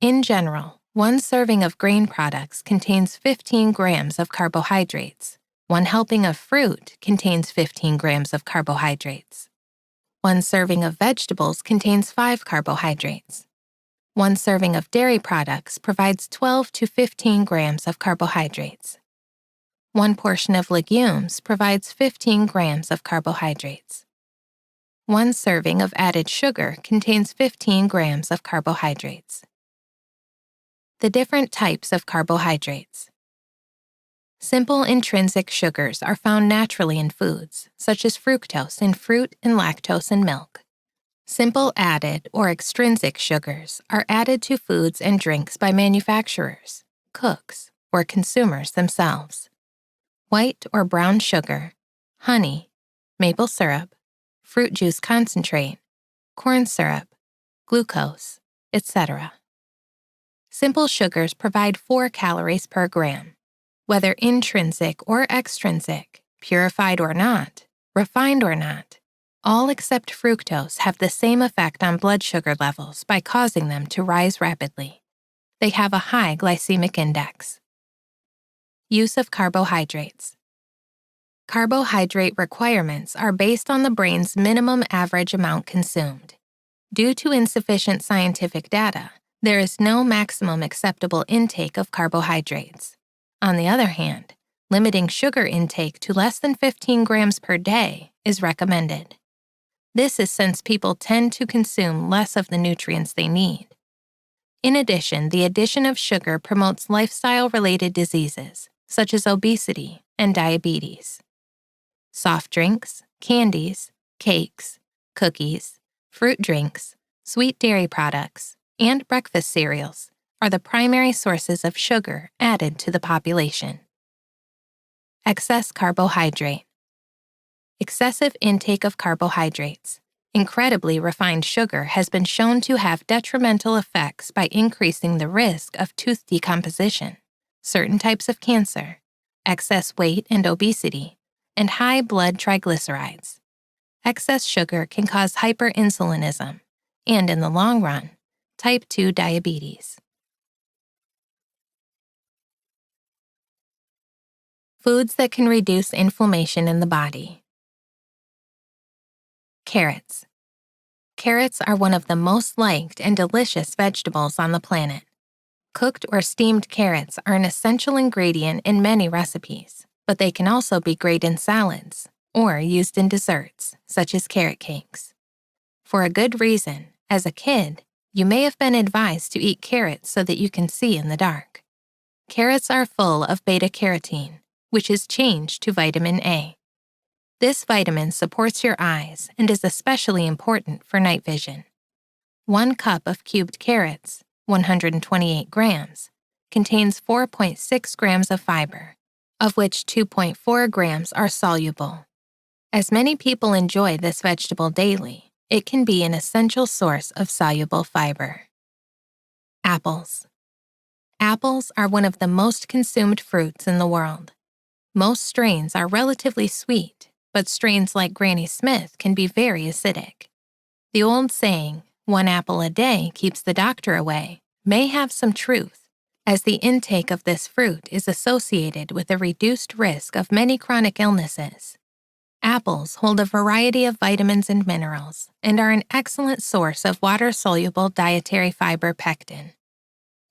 In general, 1 serving of grain products contains 15 grams of carbohydrates. 1 helping of fruit contains 15 grams of carbohydrates. 1 serving of vegetables contains 5 carbohydrates. 1 serving of dairy products provides 12 to 15 grams of carbohydrates. 1 portion of legumes provides 15 grams of carbohydrates. 1 serving of added sugar contains 15 grams of carbohydrates. The different types of carbohydrates. Simple intrinsic sugars are found naturally in foods, such as fructose in fruit and lactose in milk. Simple added or extrinsic sugars are added to foods and drinks by manufacturers, cooks, or consumers themselves. White or brown sugar, honey, maple syrup, fruit juice concentrate, corn syrup, glucose, etc. Simple sugars provide 4 calories per gram. Whether intrinsic or extrinsic, purified or not, refined or not, all except fructose have the same effect on blood sugar levels by causing them to rise rapidly. They have a high glycemic index. Use of carbohydrates. Carbohydrate requirements are based on the brain's minimum average amount consumed. Due to insufficient scientific data, there is no maximum acceptable intake of carbohydrates. On the other hand, limiting sugar intake to less than 15 grams per day is recommended. This is since people tend to consume less of the nutrients they need. In addition, the addition of sugar promotes lifestyle-related diseases, such as obesity and diabetes. Soft drinks, candies, cakes, cookies, fruit drinks, sweet dairy products, and breakfast cereals are the primary sources of sugar added to the population. Excess carbohydrate. Excessive intake of carbohydrates, incredibly refined sugar, has been shown to have detrimental effects by increasing the risk of tooth decomposition, certain types of cancer, excess weight and obesity, and high blood triglycerides. Excess sugar can cause hyperinsulinism and, in the long run, type 2 diabetes. Foods that can reduce inflammation in the body. Carrots. Carrots are one of the most liked and delicious vegetables on the planet. Cooked or steamed carrots are an essential ingredient in many recipes, but they can also be great in salads or used in desserts, such as carrot cakes. For a good reason, as a kid, you may have been advised to eat carrots so that you can see in the dark. Carrots are full of beta-carotene, which is changed to vitamin A. This vitamin supports your eyes and is especially important for night vision. 1 cup of cubed carrots, 128 grams, contains 4.6 grams of fiber, of which 2.4 grams are soluble. As many people enjoy this vegetable daily, it can be an essential source of soluble fiber. Apples. Apples are one of the most consumed fruits in the world. Most strains are relatively sweet, but strains like Granny Smith can be very acidic. The old saying, 1 apple a day keeps the doctor away, may have some truth, as the intake of this fruit is associated with a reduced risk of many chronic illnesses. Apples hold a variety of vitamins and minerals and are an excellent source of water-soluble dietary fiber pectin.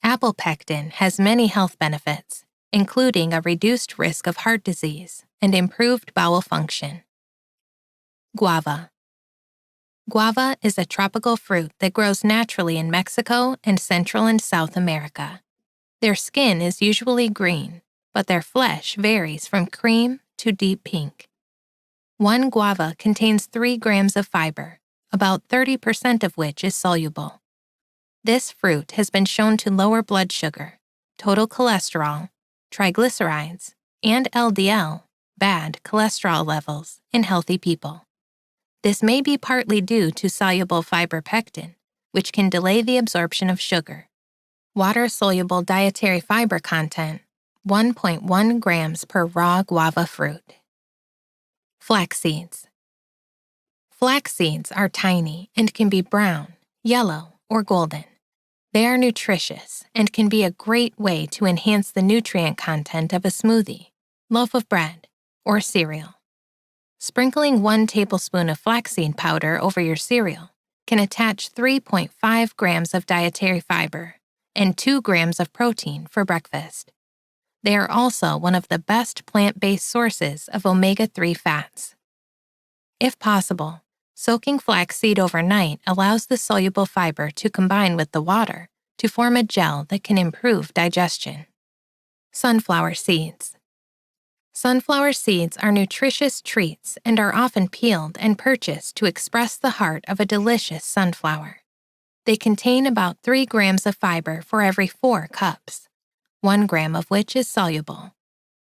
Apple pectin has many health benefits, including a reduced risk of heart disease and improved bowel function. Guava. Guava is a tropical fruit that grows naturally in Mexico and Central and South America. Their skin is usually green, but their flesh varies from cream to deep pink. 1 guava contains 3 grams of fiber, about 30% of which is soluble. This fruit has been shown to lower blood sugar, total cholesterol, triglycerides, and LDL, bad cholesterol levels, in healthy people. This may be partly due to soluble fiber pectin, which can delay the absorption of sugar. Water-soluble dietary fiber content, 1.1 grams per raw guava fruit. Flax seeds. Flax seeds are tiny and can be brown, yellow, or golden. They are nutritious and can be a great way to enhance the nutrient content of a smoothie, loaf of bread, or cereal. Sprinkling 1 tablespoon of flaxseed powder over your cereal can attach 3.5 grams of dietary fiber and 2 grams of protein for breakfast. They are also one of the best plant-based sources of omega-3 fats. If possible, soaking flaxseed overnight allows the soluble fiber to combine with the water to form a gel that can improve digestion. Sunflower seeds. Sunflower seeds are nutritious treats and are often peeled and purchased to express the heart of a delicious sunflower. They contain about 3 grams of fiber for every 4 cups, 1 gram of which is soluble.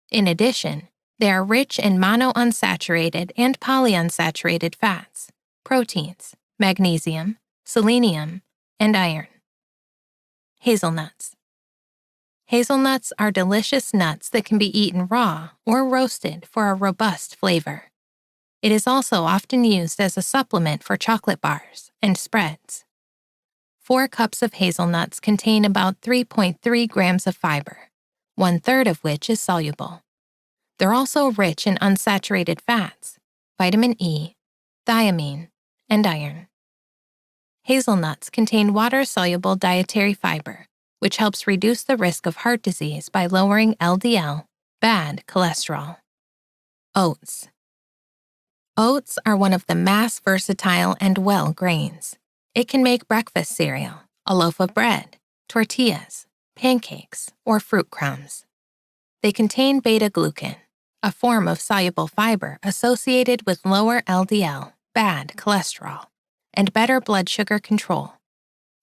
In addition, they are rich in monounsaturated and polyunsaturated fats, proteins, magnesium, selenium, and iron. Hazelnuts. Hazelnuts are delicious nuts that can be eaten raw or roasted for a robust flavor. It is also often used as a supplement for chocolate bars and spreads. 4 cups of hazelnuts contain about 3.3 grams of fiber, 1/3 of which is soluble. They're also rich in unsaturated fats, vitamin E, thiamine, and iron. Hazelnuts contain water-soluble dietary fiber, which helps reduce the risk of heart disease by lowering LDL, bad cholesterol. Oats. Oats are one of the mass versatile and well grains. It can make breakfast cereal, a loaf of bread, tortillas, pancakes, or fruit crumbs. They contain beta-glucan, a form of soluble fiber associated with lower LDL, bad cholesterol, and better blood sugar control.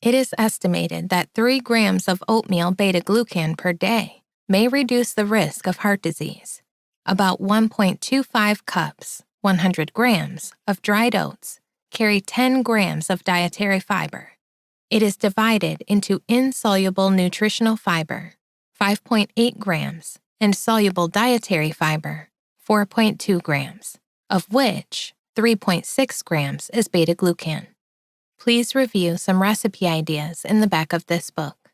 It is estimated that 3 grams of oatmeal beta-glucan per day may reduce the risk of heart disease. About 1.25 cups, 100 grams, of dried oats carry 10 grams of dietary fiber. It is divided into insoluble nutritional fiber, 5.8 grams, and soluble dietary fiber, 4.2 grams, of which 3.6 grams is beta-glucan. Please review some recipe ideas in the back of this book.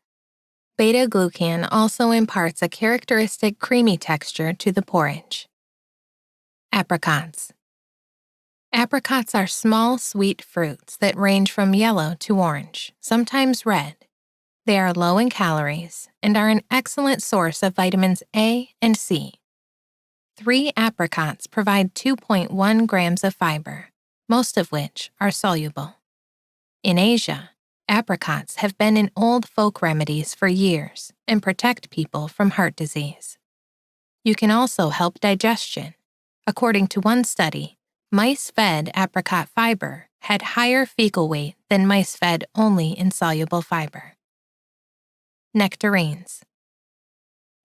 Beta-glucan also imparts a characteristic creamy texture to the porridge. Apricots. Apricots are small, sweet fruits that range from yellow to orange, sometimes red. They are low in calories and are an excellent source of vitamins A and C. 3 apricots provide 2.1 grams of fiber, most of which are soluble. In Asia, apricots have been in old folk remedies for years and protect people from heart disease. You can also help digestion. According to one study, mice fed apricot fiber had higher fecal weight than mice fed only insoluble fiber. Nectarines.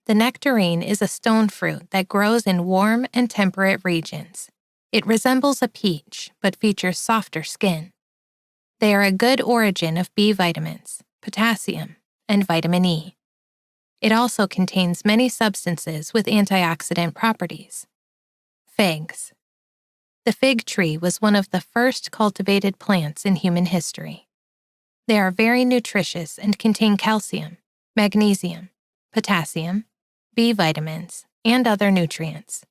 The nectarine is a stone fruit that grows in warm and temperate regions. It resembles a peach, but features softer skin. They are a good origin of B vitamins, potassium, and vitamin E. It also contains many substances with antioxidant properties. Figs. The fig tree was one of the first cultivated plants in human history. They are very nutritious and contain calcium, magnesium, potassium, B vitamins, and other nutrients.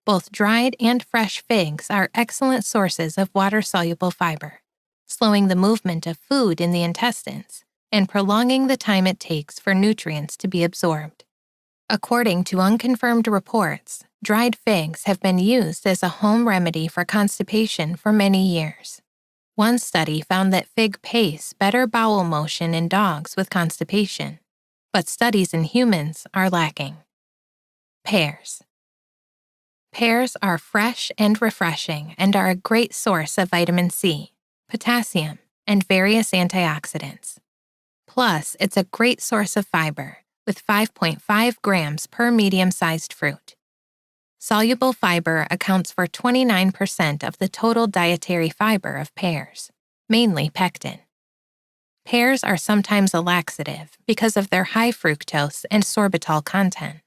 Both dried and fresh figs are excellent sources of water-soluble fiber, slowing the movement of food in the intestines and prolonging the time it takes for nutrients to be absorbed. According to unconfirmed reports, dried figs have been used as a home remedy for constipation for many years. One study found that fig pace better bowel motion in dogs with constipation, but studies in humans are lacking. Pears. Pears are fresh and refreshing and are a great source of vitamin C, potassium, and various antioxidants. Plus, it's a great source of fiber, with 5.5 grams per medium-sized fruit. Soluble fiber accounts for 29% of the total dietary fiber of pears, mainly pectin. Pears are sometimes a laxative because of their high fructose and sorbitol content.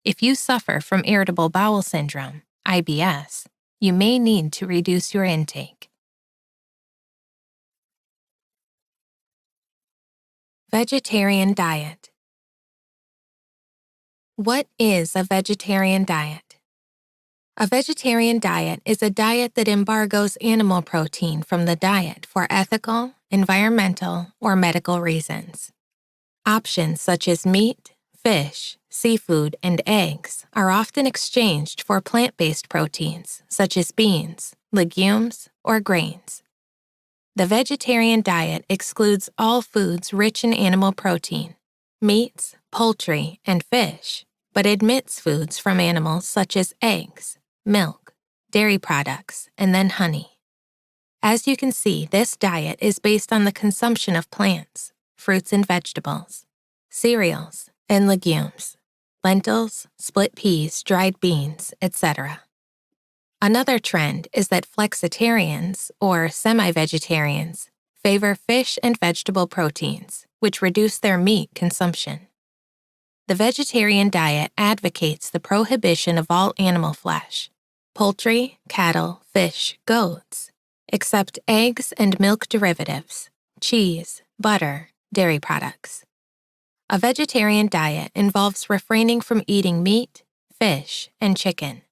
If you suffer from irritable bowel syndrome, IBS, you may need to reduce your intake. Vegetarian diet. What is a vegetarian diet? A vegetarian diet is a diet that embargoes animal protein from the diet for ethical, environmental, or medical reasons. Options such as meat, fish, seafood, and eggs are often exchanged for plant-based proteins such as beans, legumes, or grains. The vegetarian diet excludes all foods rich in animal protein, meats, poultry, and fish, but admits foods from animals such as eggs, milk, dairy products, and then honey. As you can see, this diet is based on the consumption of plants, fruits and vegetables, cereals, and legumes, lentils, split peas, dried beans, etc. Another trend is that flexitarians, or semi-vegetarians, favor fish and vegetable proteins, which reduce their meat consumption. The vegetarian diet advocates the prohibition of all animal flesh, poultry, cattle, fish, goats, except eggs and milk derivatives, cheese, butter, dairy products. A vegetarian diet involves refraining from eating meat, fish, and chicken.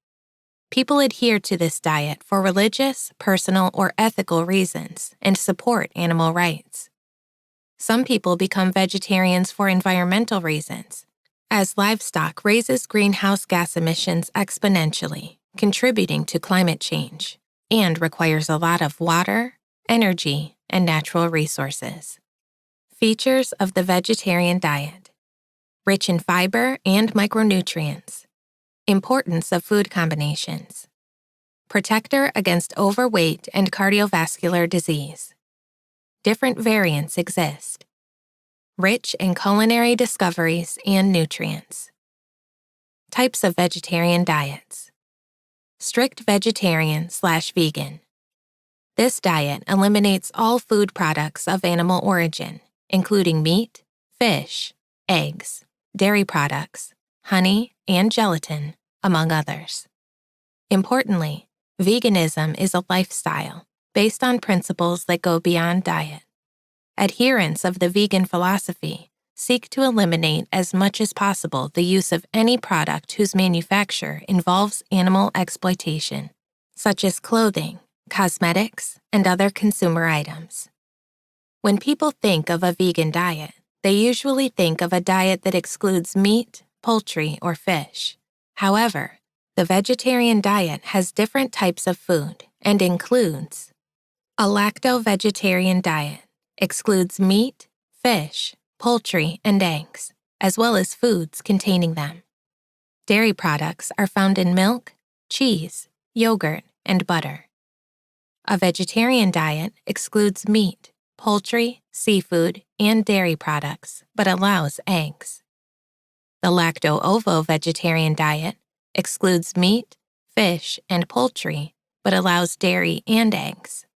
People adhere to this diet for religious, personal, or ethical reasons and support animal rights. Some people become vegetarians for environmental reasons, as livestock raises greenhouse gas emissions exponentially, contributing to climate change, and requires a lot of water, energy, and natural resources. Features of the vegetarian diet: rich in fiber and micronutrients. Importance of food combinations. Protector against overweight and cardiovascular disease. Different variants exist. Rich in culinary discoveries and nutrients. Types of vegetarian diets. Strict vegetarian/vegan. This diet eliminates all food products of animal origin, including meat, fish, eggs, dairy products, honey, and gelatin, among others. Importantly, veganism is a lifestyle based on principles that go beyond diet. Adherents of the vegan philosophy seek to eliminate as much as possible the use of any product whose manufacture involves animal exploitation, such as clothing, cosmetics, and other consumer items. When people think of a vegan diet, they usually think of a diet that excludes meat, poultry, or fish. However, the vegetarian diet has different types of food and includes a lacto-vegetarian diet, excludes meat, fish, poultry, and eggs, as well as foods containing them. Dairy products are found in milk, cheese, yogurt, and butter. A vegetarian diet excludes meat, poultry, seafood, and dairy products, but allows eggs. The lacto-ovo vegetarian diet excludes meat, fish, and poultry, but allows dairy and eggs.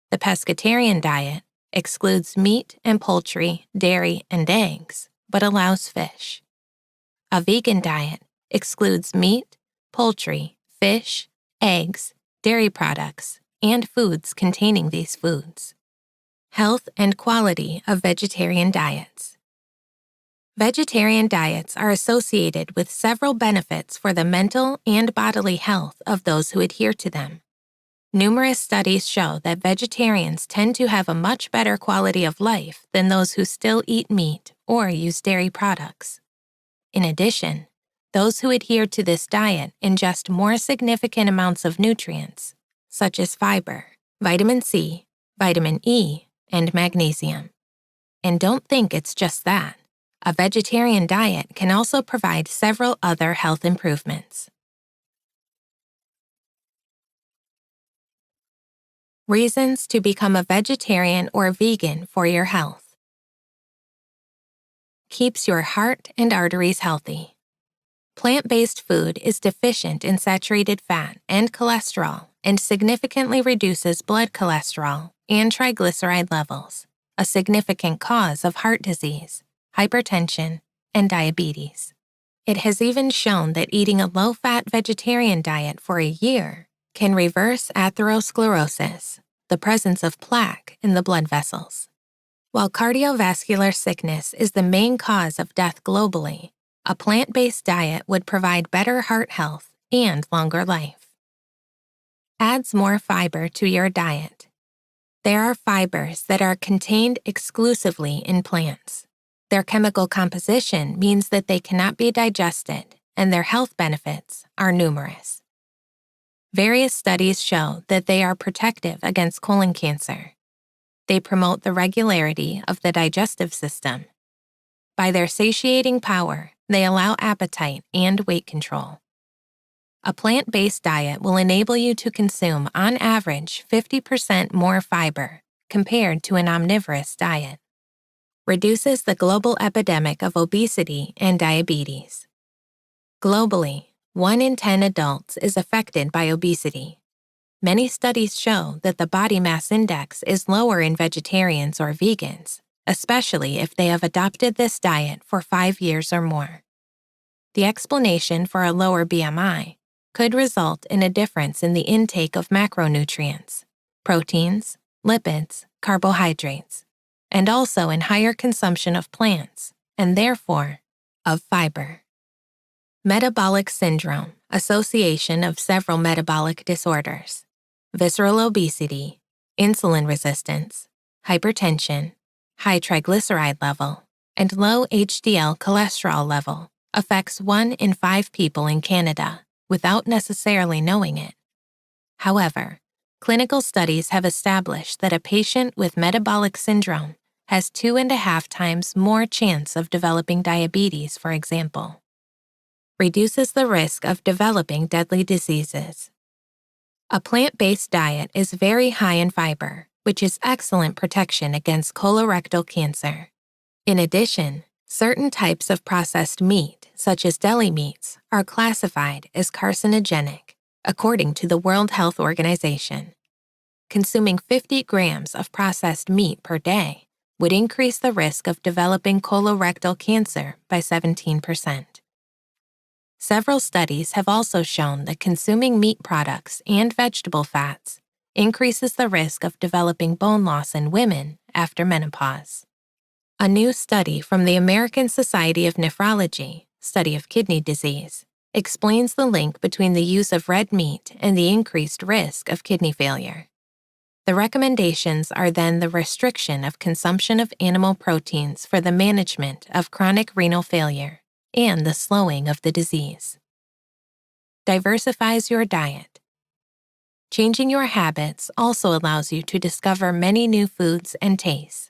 The pescatarian diet excludes meat and poultry, dairy, and eggs, but allows fish. A vegan diet excludes meat, poultry, fish, eggs, dairy products, and foods containing these foods. Health and quality of vegetarian diets. Vegetarian diets are associated with several benefits for the mental and bodily health of those who adhere to them. Numerous studies show that vegetarians tend to have a much better quality of life than those who still eat meat or use dairy products. In addition, those who adhere to this diet ingest more significant amounts of nutrients, such as fiber, vitamin C, vitamin E, and magnesium. And don't think it's just that. A vegetarian diet can also provide several other health improvements. Reasons to become a vegetarian or vegan for your health. Keeps your heart and arteries healthy. Plant-based food is deficient in saturated fat and cholesterol and significantly reduces blood cholesterol and triglyceride levels, a significant cause of heart disease, hypertension, and diabetes. It has even shown that eating a low-fat vegetarian diet for a year can reverse atherosclerosis, the presence of plaque in the blood vessels. While cardiovascular sickness is the main cause of death globally, a plant-based diet would provide better heart health and longer life. Adds more fiber to your diet. There are fibers that are contained exclusively in plants. Their chemical composition means that they cannot be digested, and their health benefits are numerous. Various studies show that they are protective against colon cancer. They promote the regularity of the digestive system. By their satiating power, they allow appetite and weight control. A plant-based diet will enable you to consume, on average, 50% more fiber compared to an omnivorous diet. Reduces the global epidemic of obesity and diabetes. Globally, 1 in 10 adults is affected by obesity. Many studies show that the body mass index is lower in vegetarians or vegans, especially if they have adopted this diet for 5 years or more. The explanation for a lower BMI could result in a difference in the intake of macronutrients, proteins, lipids, carbohydrates, and also in higher consumption of plants, and therefore, of fiber. Metabolic syndrome, association of several metabolic disorders, visceral obesity, insulin resistance, hypertension, high triglyceride level, and low HDL cholesterol level affects 1 in 5 people in Canada without necessarily knowing it. However, clinical studies have established that a patient with metabolic syndrome has 2.5 times more chance of developing diabetes, for example. Reduces the risk of developing deadly diseases. A plant-based diet is very high in fiber, which is excellent protection against colorectal cancer. In addition, certain types of processed meat, such as deli meats, are classified as carcinogenic, according to the World Health Organization. Consuming 50 grams of processed meat per day would increase the risk of developing colorectal cancer by 17%. Several studies have also shown that consuming meat products and vegetable fats increases the risk of developing bone loss in women after menopause. A new study from the American Society of Nephrology, study of kidney disease, explains the link between the use of red meat and the increased risk of kidney failure. The recommendations are then the restriction of consumption of animal proteins for the management of chronic renal failure and the slowing of the disease. Diversifies your diet. Changing your habits also allows you to discover many new foods and tastes.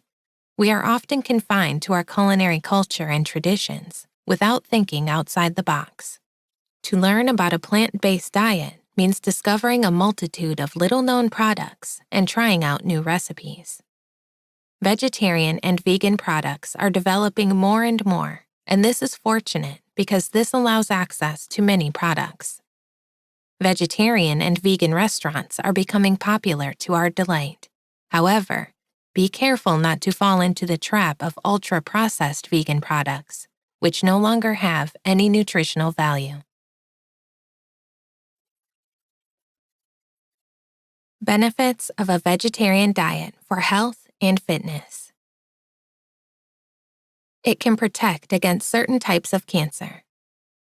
We are often confined to our culinary culture and traditions without thinking outside the box. To learn about a plant-based diet means discovering a multitude of little-known products and trying out new recipes. Vegetarian and vegan products are developing more and more, and this is fortunate because this allows access to many products. Vegetarian and vegan restaurants are becoming popular to our delight. However, be careful not to fall into the trap of ultra-processed vegan products, which no longer have any nutritional value. Benefits of a vegetarian diet for health and fitness. It can protect against certain types of cancer.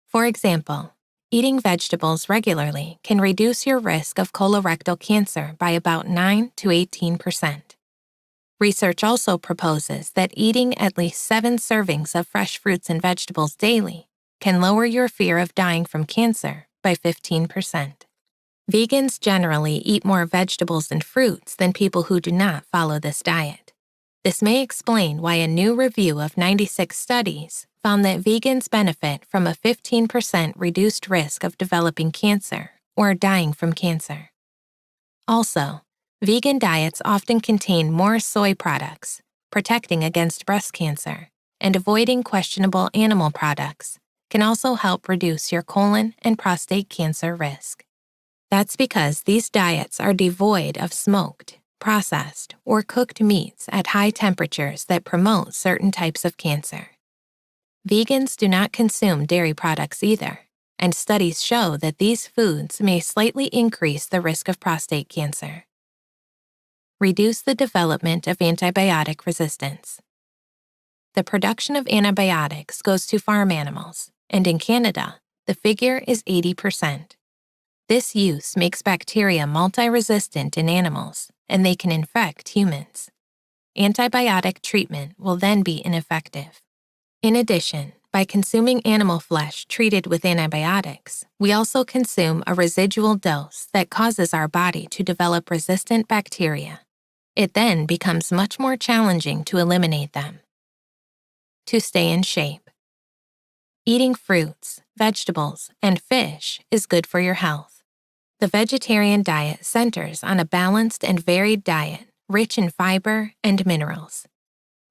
For example, eating vegetables regularly can reduce your risk of colorectal cancer by about 9 to 18%. Research also proposes that eating at least 7 servings of fresh fruits and vegetables daily can lower your fear of dying from cancer by 15%. Vegans generally eat more vegetables and fruits than people who do not follow this diet. This may explain why a new review of 96 studies found that vegans benefit from a 15% reduced risk of developing cancer or dying from cancer. Also, vegan diets often contain more soy products, protecting against breast cancer, and avoiding questionable animal products can also help reduce your colon and prostate cancer risk. That's because these diets are devoid of smoked, processed, or cooked meats at high temperatures that promote certain types of cancer. Vegans do not consume dairy products either, and studies show that these foods may slightly increase the risk of prostate cancer. Reduce the development of antibiotic resistance. The production of antibiotics goes to farm animals, and in Canada, the figure is 80%. This use makes bacteria multi-resistant in animals, and they can infect humans. Antibiotic treatment will then be ineffective. In addition, by consuming animal flesh treated with antibiotics, we also consume a residual dose that causes our body to develop resistant bacteria. It then becomes much more challenging to eliminate them. To stay in shape. Eating fruits, vegetables, and fish is good for your health. The vegetarian diet centers on a balanced and varied diet, rich in fiber and minerals.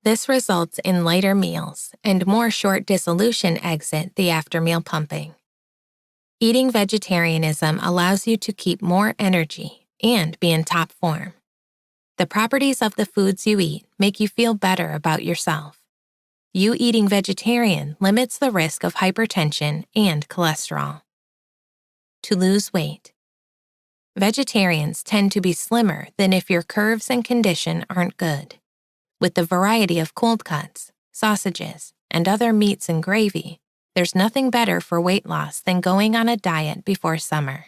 This results in lighter meals and more short dissolution exit the after-meal pumping. Eating vegetarianism allows you to keep more energy and be in top form. The properties of the foods you eat make you feel better about yourself. You eating vegetarian limits the risk of hypertension and cholesterol. To lose weight. Vegetarians tend to be slimmer than if your curves and condition aren't good. With the variety of cold cuts, sausages, and other meats and gravy, There's nothing better for weight loss than going on a diet before summer.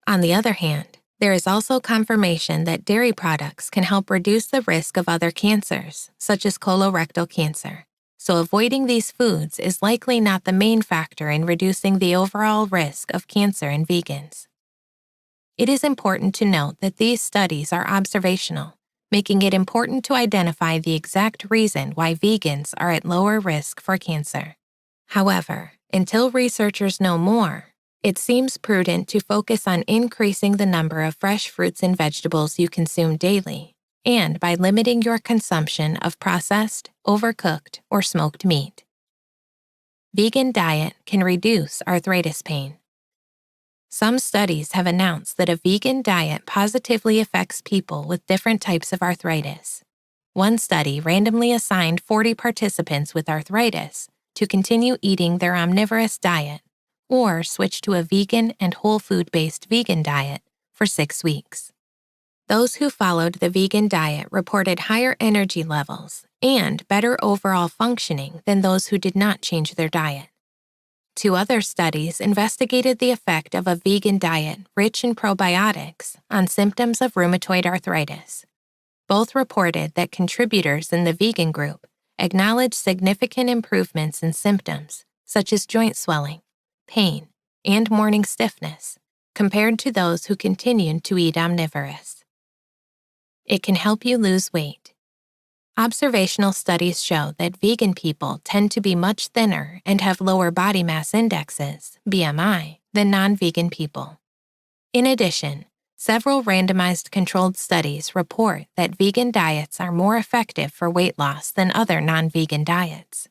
On the other hand, there is also confirmation that dairy products can help reduce the risk of other cancers, such as colorectal cancer. So avoiding these foods is likely not the main factor in reducing the overall risk of cancer in vegans. It is important to note that these studies are observational, making it important to identify the exact reason why vegans are at lower risk for cancer. However, until researchers know more, it seems prudent to focus on increasing the number of fresh fruits and vegetables you consume daily, and by limiting your consumption of processed, overcooked, or smoked meat. Vegan diet can reduce arthritis pain. Some studies have announced that a vegan diet positively affects people with different types of arthritis. One study randomly assigned 40 participants with arthritis to continue eating their omnivorous diet or switch to a vegan and whole food-based vegan diet for 6 weeks. Those who followed the vegan diet reported higher energy levels and better overall functioning than those who did not change their diet. 2 other studies investigated the effect of a vegan diet rich in probiotics on symptoms of rheumatoid arthritis. Both reported that contributors in the vegan group acknowledged significant improvements in symptoms such as joint swelling, pain, and morning stiffness compared to those who continued to eat omnivorous. It can help you lose weight. Observational studies show that vegan people tend to be much thinner and have lower body mass indexes, BMI, than non-vegan people. In addition, several randomized controlled studies report that vegan diets are more effective for weight loss than other non-vegan diets.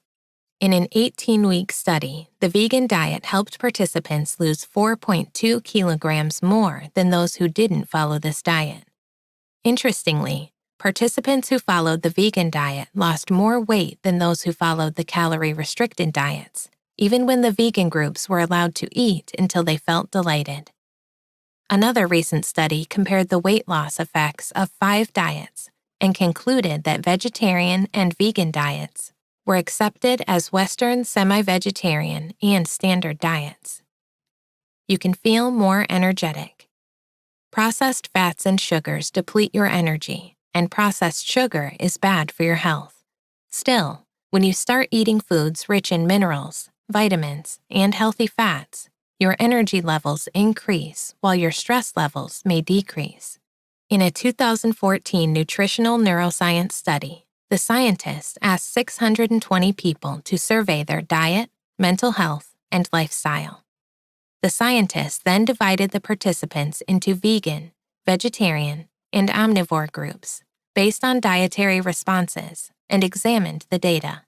In an 18-week study, the vegan diet helped participants lose 4.2 kilograms more than those who didn't follow this diet. Interestingly, participants who followed the vegan diet lost more weight than those who followed the calorie-restricted diets, even when the vegan groups were allowed to eat until they felt delighted. Another recent study compared the weight loss effects of 5 diets and concluded that vegetarian and vegan diets were accepted as Western semi-vegetarian and standard diets. You can feel more energetic. Processed fats and sugars deplete your energy, and processed sugar is bad for your health. Still, when you start eating foods rich in minerals, vitamins, and healthy fats, your energy levels increase while your stress levels may decrease. In a 2014 nutritional neuroscience study, the scientists asked 620 people to survey their diet, mental health, and lifestyle. The scientists then divided the participants into vegan, vegetarian, and omnivore groups based on dietary responses and examined the data.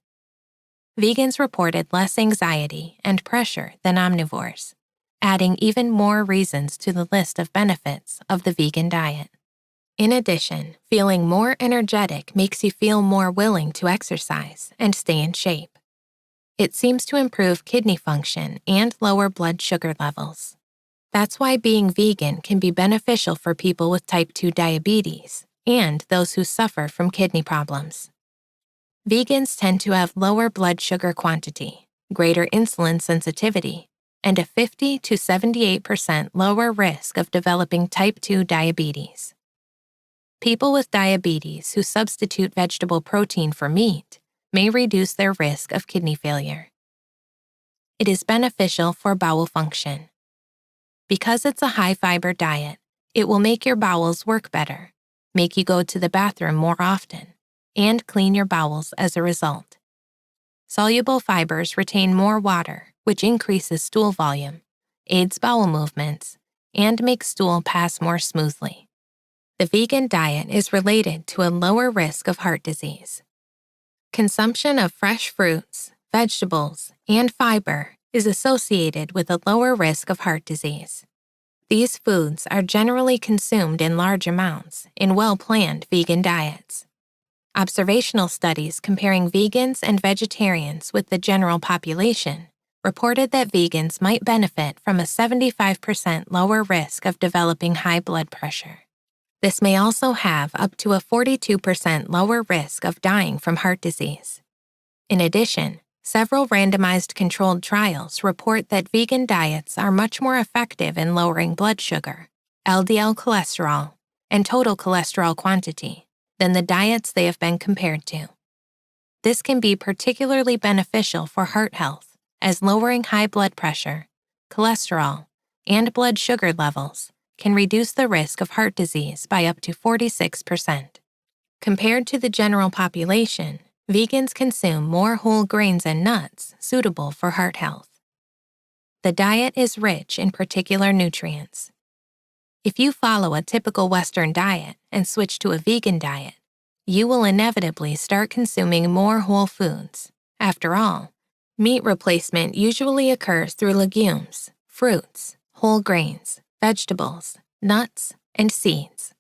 Vegans reported less anxiety and pressure than omnivores, adding even more reasons to the list of benefits of the vegan diet. In addition, feeling more energetic makes you feel more willing to exercise and stay in shape. It seems to improve kidney function and lower blood sugar levels. That's why being vegan can be beneficial for people with type 2 diabetes and those who suffer from kidney problems. Vegans tend to have lower blood sugar quantity, greater insulin sensitivity, and a 50 to 78% lower risk of developing type 2 diabetes. People with diabetes who substitute vegetable protein for meat may reduce their risk of kidney failure. It is beneficial for bowel function. Because it's a high-fiber diet, it will make your bowels work better, make you go to the bathroom more often, and clean your bowels as a result. Soluble fibers retain more water, which increases stool volume, aids bowel movements, and makes stool pass more smoothly. The vegan diet is related to a lower risk of heart disease. Consumption of fresh fruits, vegetables, and fiber is associated with a lower risk of heart disease. These foods are generally consumed in large amounts in well-planned vegan diets. Observational studies comparing vegans and vegetarians with the general population reported that vegans might benefit from a 75% lower risk of developing high blood pressure. This may also have up to a 42% lower risk of dying from heart disease. In addition, Several randomized controlled trials report that vegan diets are much more effective in lowering blood sugar, LDL cholesterol, and total cholesterol quantity than the diets they have been compared to. This can be particularly beneficial for heart health, as lowering high blood pressure, cholesterol, and blood sugar levels can reduce the risk of heart disease by up to 46%. Compared to the general population, vegans consume more whole grains and nuts suitable for heart health. The diet is rich in particular nutrients. If you follow a typical Western diet and switch to a vegan diet, you will inevitably start consuming more whole foods. After all, meat replacement usually occurs through legumes, fruits, whole grains, vegetables, nuts, and seeds.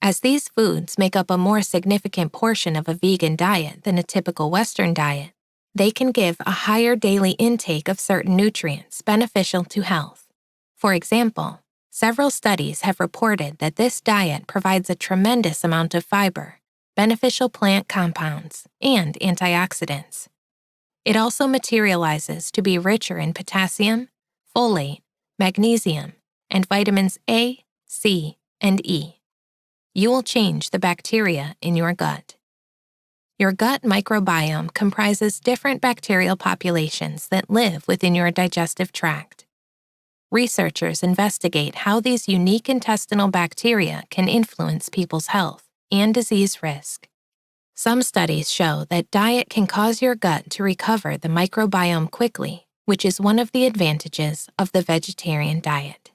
As these foods make up a more significant portion of a vegan diet than a typical Western diet, they can give a higher daily intake of certain nutrients beneficial to health. For example, several studies have reported that this diet provides a tremendous amount of fiber, beneficial plant compounds, and antioxidants. It also materializes to be richer in potassium, folate, magnesium, and vitamins A, C, and E. You will change the bacteria in your gut. Your gut microbiome comprises different bacterial populations that live within your digestive tract. Researchers investigate how these unique intestinal bacteria can influence people's health and disease risk. Some studies show that diet can cause your gut to recover the microbiome quickly, which is one of the advantages of the vegetarian diet.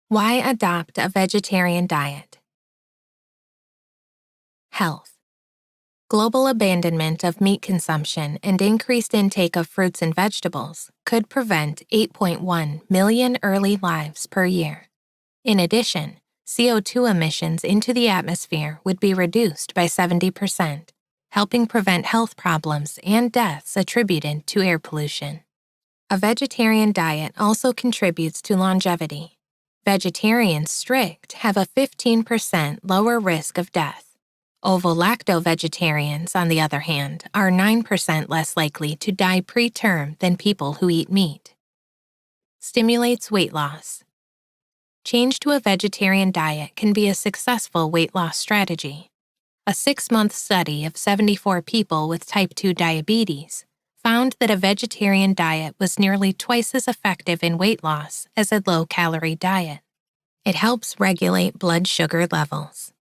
Why adopt a vegetarian diet? Health. Global abandonment of meat consumption and increased intake of fruits and vegetables could prevent 8.1 million early lives per year. In addition, CO2 emissions into the atmosphere would be reduced by 70%, helping prevent health problems and deaths attributed to air pollution. A vegetarian diet also contributes to longevity. Vegetarians strict have a 15% lower risk of death. Ovo-lacto-vegetarians, on the other hand, are 9% less likely to die preterm than people who eat meat. Stimulates weight loss. Change to a vegetarian diet can be a successful weight loss strategy. A 6-month study of 74 people with type 2 diabetes found that a vegetarian diet was nearly twice as effective in weight loss as a low-calorie diet. It helps regulate blood sugar levels.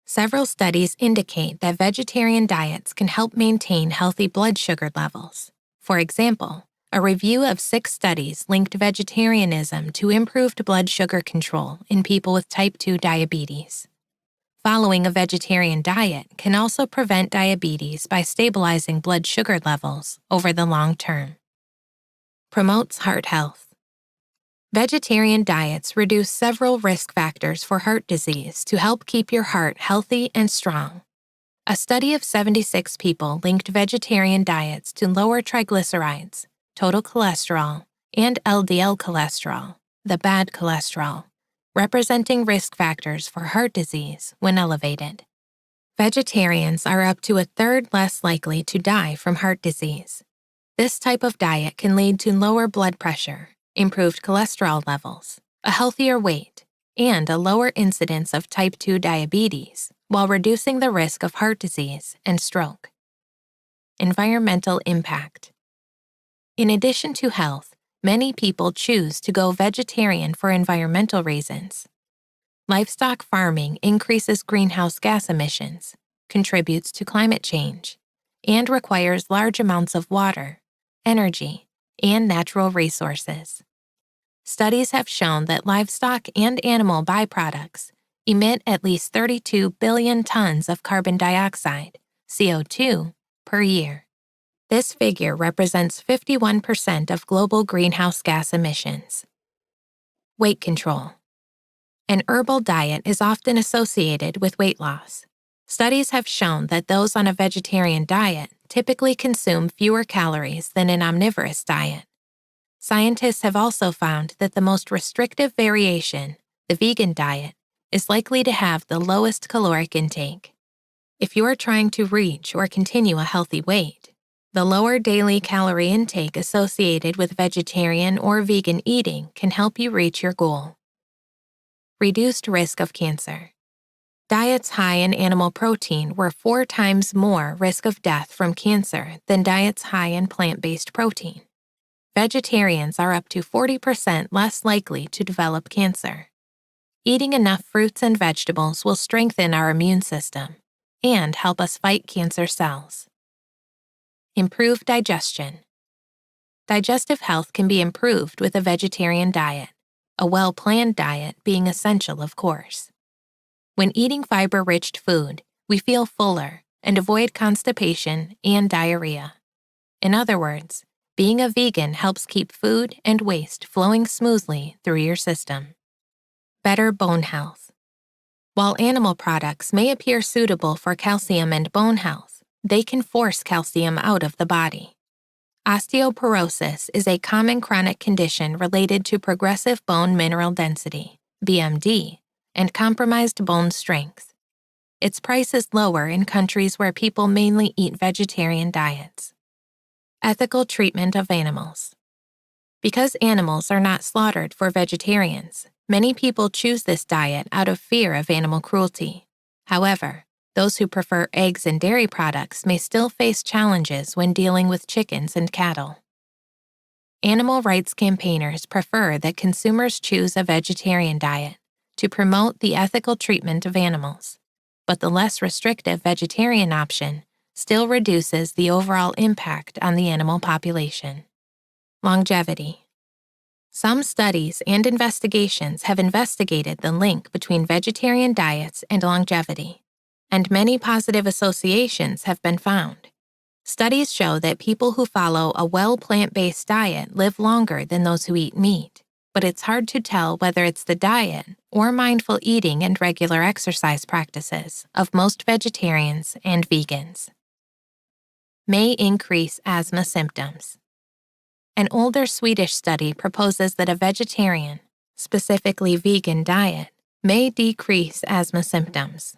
Several studies indicate that vegetarian diets can help maintain healthy blood sugar levels. For example, a review of 6 studies linked vegetarianism to improved blood sugar control in people with type 2 diabetes. Following a vegetarian diet can also prevent diabetes by stabilizing blood sugar levels over the long term. Promotes heart health. Vegetarian diets reduce several risk factors for heart disease to help keep your heart healthy and strong. A study of 76 people linked vegetarian diets to lower triglycerides, total cholesterol, and LDL cholesterol, the bad cholesterol, representing risk factors for heart disease when elevated. Vegetarians are up to a third less likely to die from heart disease. This type of diet can lead to lower blood pressure, improved cholesterol levels, a healthier weight, and a lower incidence of type 2 diabetes, while reducing the risk of heart disease and stroke. Environmental impact. In addition to health, many people choose to go vegetarian for environmental reasons. Livestock farming increases greenhouse gas emissions, contributes to climate change, and requires large amounts of water, energy, and natural resources. Studies have shown that livestock and animal byproducts emit at least 32 billion tons of carbon dioxide, CO2, per year. This figure represents 51% of global greenhouse gas emissions. Weight control. An herbal diet is often associated with weight loss. Studies have shown that those on a vegetarian diet typically consume fewer calories than an omnivorous diet. Scientists have also found that the most restrictive variation, the vegan diet, is likely to have the lowest caloric intake. If you are trying to reach or continue a healthy weight, the lower daily calorie intake associated with vegetarian or vegan eating can help you reach your goal. Reduced risk of cancer. Diets high in animal protein were 4 times more risk of death from cancer than diets high in plant-based protein. Vegetarians are up to 40% less likely to develop cancer. Eating enough fruits and vegetables will strengthen our immune system and help us fight cancer cells. Improve digestion. Digestive health can be improved with a vegetarian diet, a well-planned diet being essential, of course. When eating fiber-rich food, we feel fuller and avoid constipation and diarrhea. In other words, being a vegan helps keep food and waste flowing smoothly through your system. Better bone health. While animal products may appear suitable for calcium and bone health, they can force calcium out of the body. Osteoporosis is a common chronic condition related to progressive bone mineral density, BMD, and compromised bone strength. Its price is lower in countries where people mainly eat vegetarian diets. Ethical treatment of animals. Because animals are not slaughtered for vegetarians, many people choose this diet out of fear of animal cruelty. However, those who prefer eggs and dairy products may still face challenges when dealing with chickens and cattle. Animal rights campaigners prefer that consumers choose a vegetarian diet to promote the ethical treatment of animals, but the less restrictive vegetarian option still reduces the overall impact on the animal population. Longevity. Some studies and investigations have investigated the link between vegetarian diets and longevity, and many positive associations have been found. Studies show that people who follow a plant-based diet live longer than those who eat meat, but it's hard to tell whether it's the diet or mindful eating and regular exercise practices of most vegetarians and vegans. May increase asthma symptoms. An older Swedish study proposes that a vegetarian, specifically vegan diet, may decrease asthma symptoms.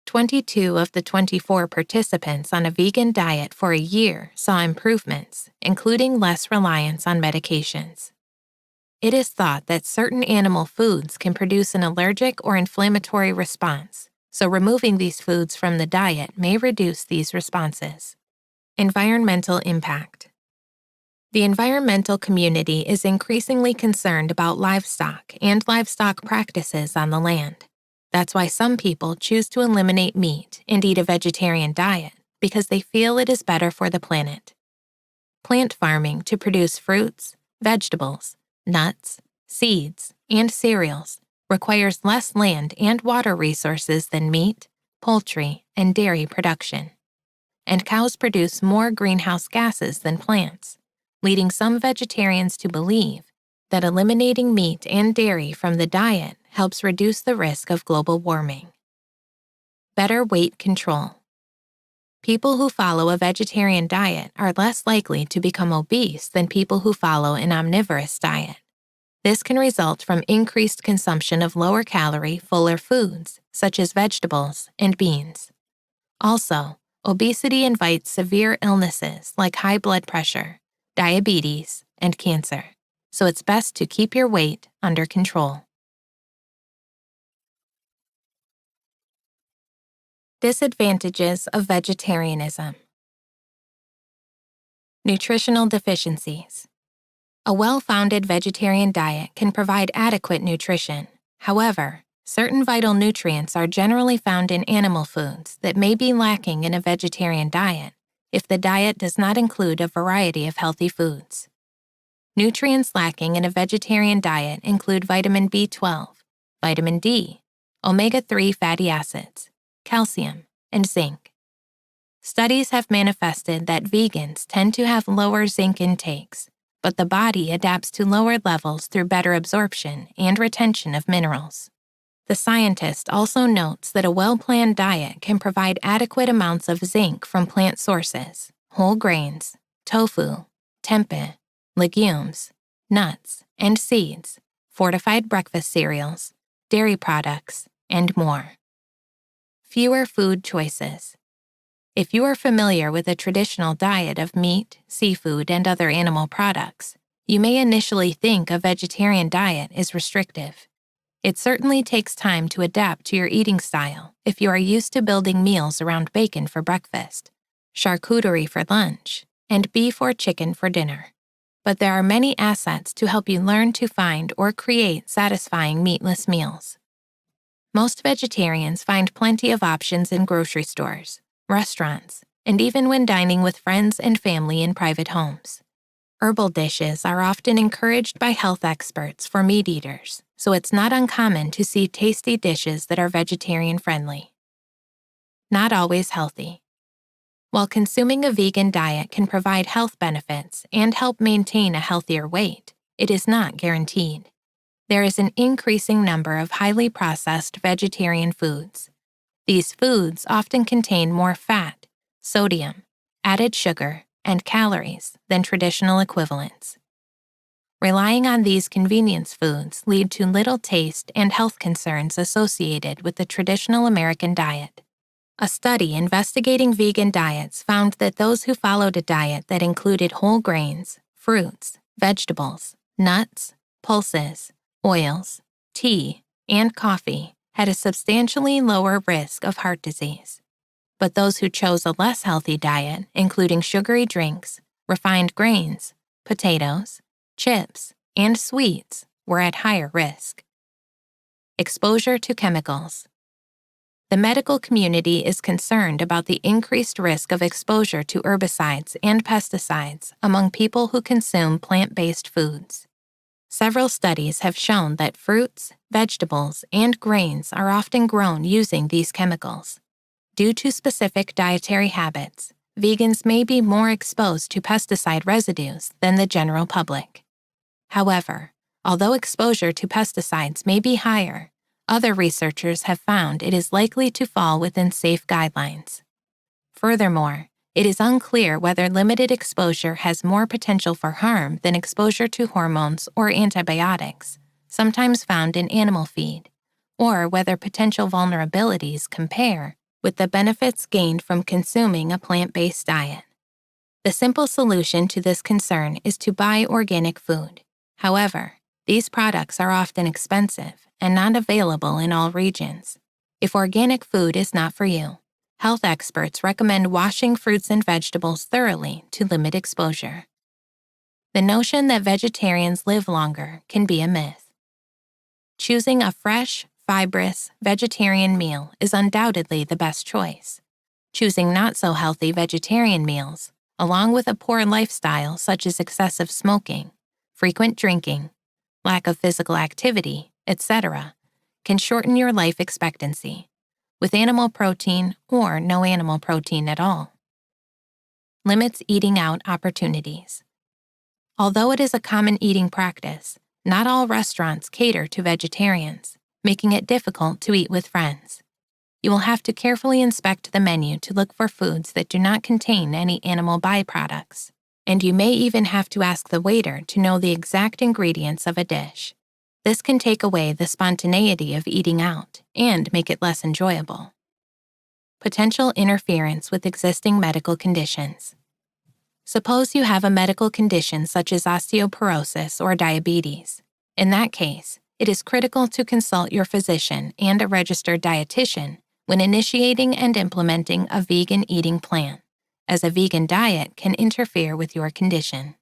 22 of the 24 participants on a vegan diet for a year saw improvements, including less reliance on medications. It is thought that certain animal foods can produce an allergic or inflammatory response, so removing these foods from the diet may reduce these responses. Environmental impact. The environmental community is increasingly concerned about livestock and livestock practices on the land. That's why some people choose to eliminate meat and eat a vegetarian diet because they feel it is better for the planet. Plant farming to produce fruits, vegetables, nuts, seeds, and cereals requires less land and water resources than meat, poultry, and dairy production. And cows produce more greenhouse gases than plants, leading some vegetarians to believe that eliminating meat and dairy from the diet helps reduce the risk of global warming. Better weight control. People who follow a vegetarian diet are less likely to become obese than people who follow an omnivorous diet. This can result from increased consumption of lower-calorie, fuller foods, such as vegetables and beans. Also, obesity invites severe illnesses like high blood pressure, diabetes, and cancer, so it's best to keep your weight under control. Disadvantages of vegetarianism. Nutritional deficiencies. A well-founded vegetarian diet can provide adequate nutrition. However, certain vital nutrients are generally found in animal foods that may be lacking in a vegetarian diet if the diet does not include a variety of healthy foods. Nutrients lacking in a vegetarian diet include vitamin B12, vitamin D, omega-3 fatty acids, calcium, and zinc. Studies have manifested that vegans tend to have lower zinc intakes, but the body adapts to lower levels through better absorption and retention of minerals. The scientist also notes that a well-planned diet can provide adequate amounts of zinc from plant sources, whole grains, tofu, tempeh, legumes, nuts, and seeds, fortified breakfast cereals, dairy products, and more. Fewer food choices. If you are familiar with a traditional diet of meat, seafood, and other animal products, you may initially think a vegetarian diet is restrictive. It certainly takes time to adapt to your eating style if you are used to building meals around bacon for breakfast, charcuterie for lunch, and beef or chicken for dinner. But there are many assets to help you learn to find or create satisfying meatless meals. Most vegetarians find plenty of options in grocery stores, restaurants, and even when dining with friends and family in private homes. Herbal dishes are often encouraged by health experts for meat eaters, so it's not uncommon to see tasty dishes that are vegetarian-friendly. Not always healthy. While consuming a vegan diet can provide health benefits and help maintain a healthier weight, it is not guaranteed. There is an increasing number of highly processed vegetarian foods. These foods often contain more fat, sodium, added sugar, and calories than traditional equivalents. Relying on these convenience foods lead to little taste and health concerns associated with the traditional American diet. A study investigating vegan diets found that those who followed a diet that included whole grains, fruits, vegetables, nuts, pulses, oils, tea, and coffee had a substantially lower risk of heart disease. But those who chose a less healthy diet, including sugary drinks, refined grains, potatoes, chips, and sweets, were at higher risk. Exposure to chemicals. The medical community is concerned about the increased risk of exposure to herbicides and pesticides among people who consume plant-based foods. Several studies have shown that fruits, vegetables, and grains are often grown using these chemicals. Due to specific dietary habits, vegans may be more exposed to pesticide residues than the general public. However, although exposure to pesticides may be higher, other researchers have found it is likely to fall within safe guidelines. Furthermore, it is unclear whether limited exposure has more potential for harm than exposure to hormones or antibiotics, sometimes found in animal feed, or whether potential vulnerabilities compare with the benefits gained from consuming a plant-based diet. The simple solution to this concern is to buy organic food. However, these products are often expensive and not available in all regions. If organic food is not for you, health experts recommend washing fruits and vegetables thoroughly to limit exposure. The notion that vegetarians live longer can be a myth. Choosing a fresh, fibrous, vegetarian meal is undoubtedly the best choice. Choosing not-so-healthy vegetarian meals, along with a poor lifestyle such as excessive smoking, frequent drinking, lack of physical activity, etc., can shorten your life expectancy, with animal protein or no animal protein at all. Limits eating out opportunities. Although it is a common eating practice, not all restaurants cater to vegetarians, making it difficult to eat with friends. You will have to carefully inspect the menu to look for foods that do not contain any animal byproducts, and you may even have to ask the waiter to know the exact ingredients of a dish. This can take away the spontaneity of eating out and make it less enjoyable. Potential interference with existing medical conditions. Suppose you have a medical condition such as osteoporosis or diabetes. In that case, it is critical to consult your physician and a registered dietitian when initiating and implementing a vegan eating plan, as a vegan diet can interfere with your condition.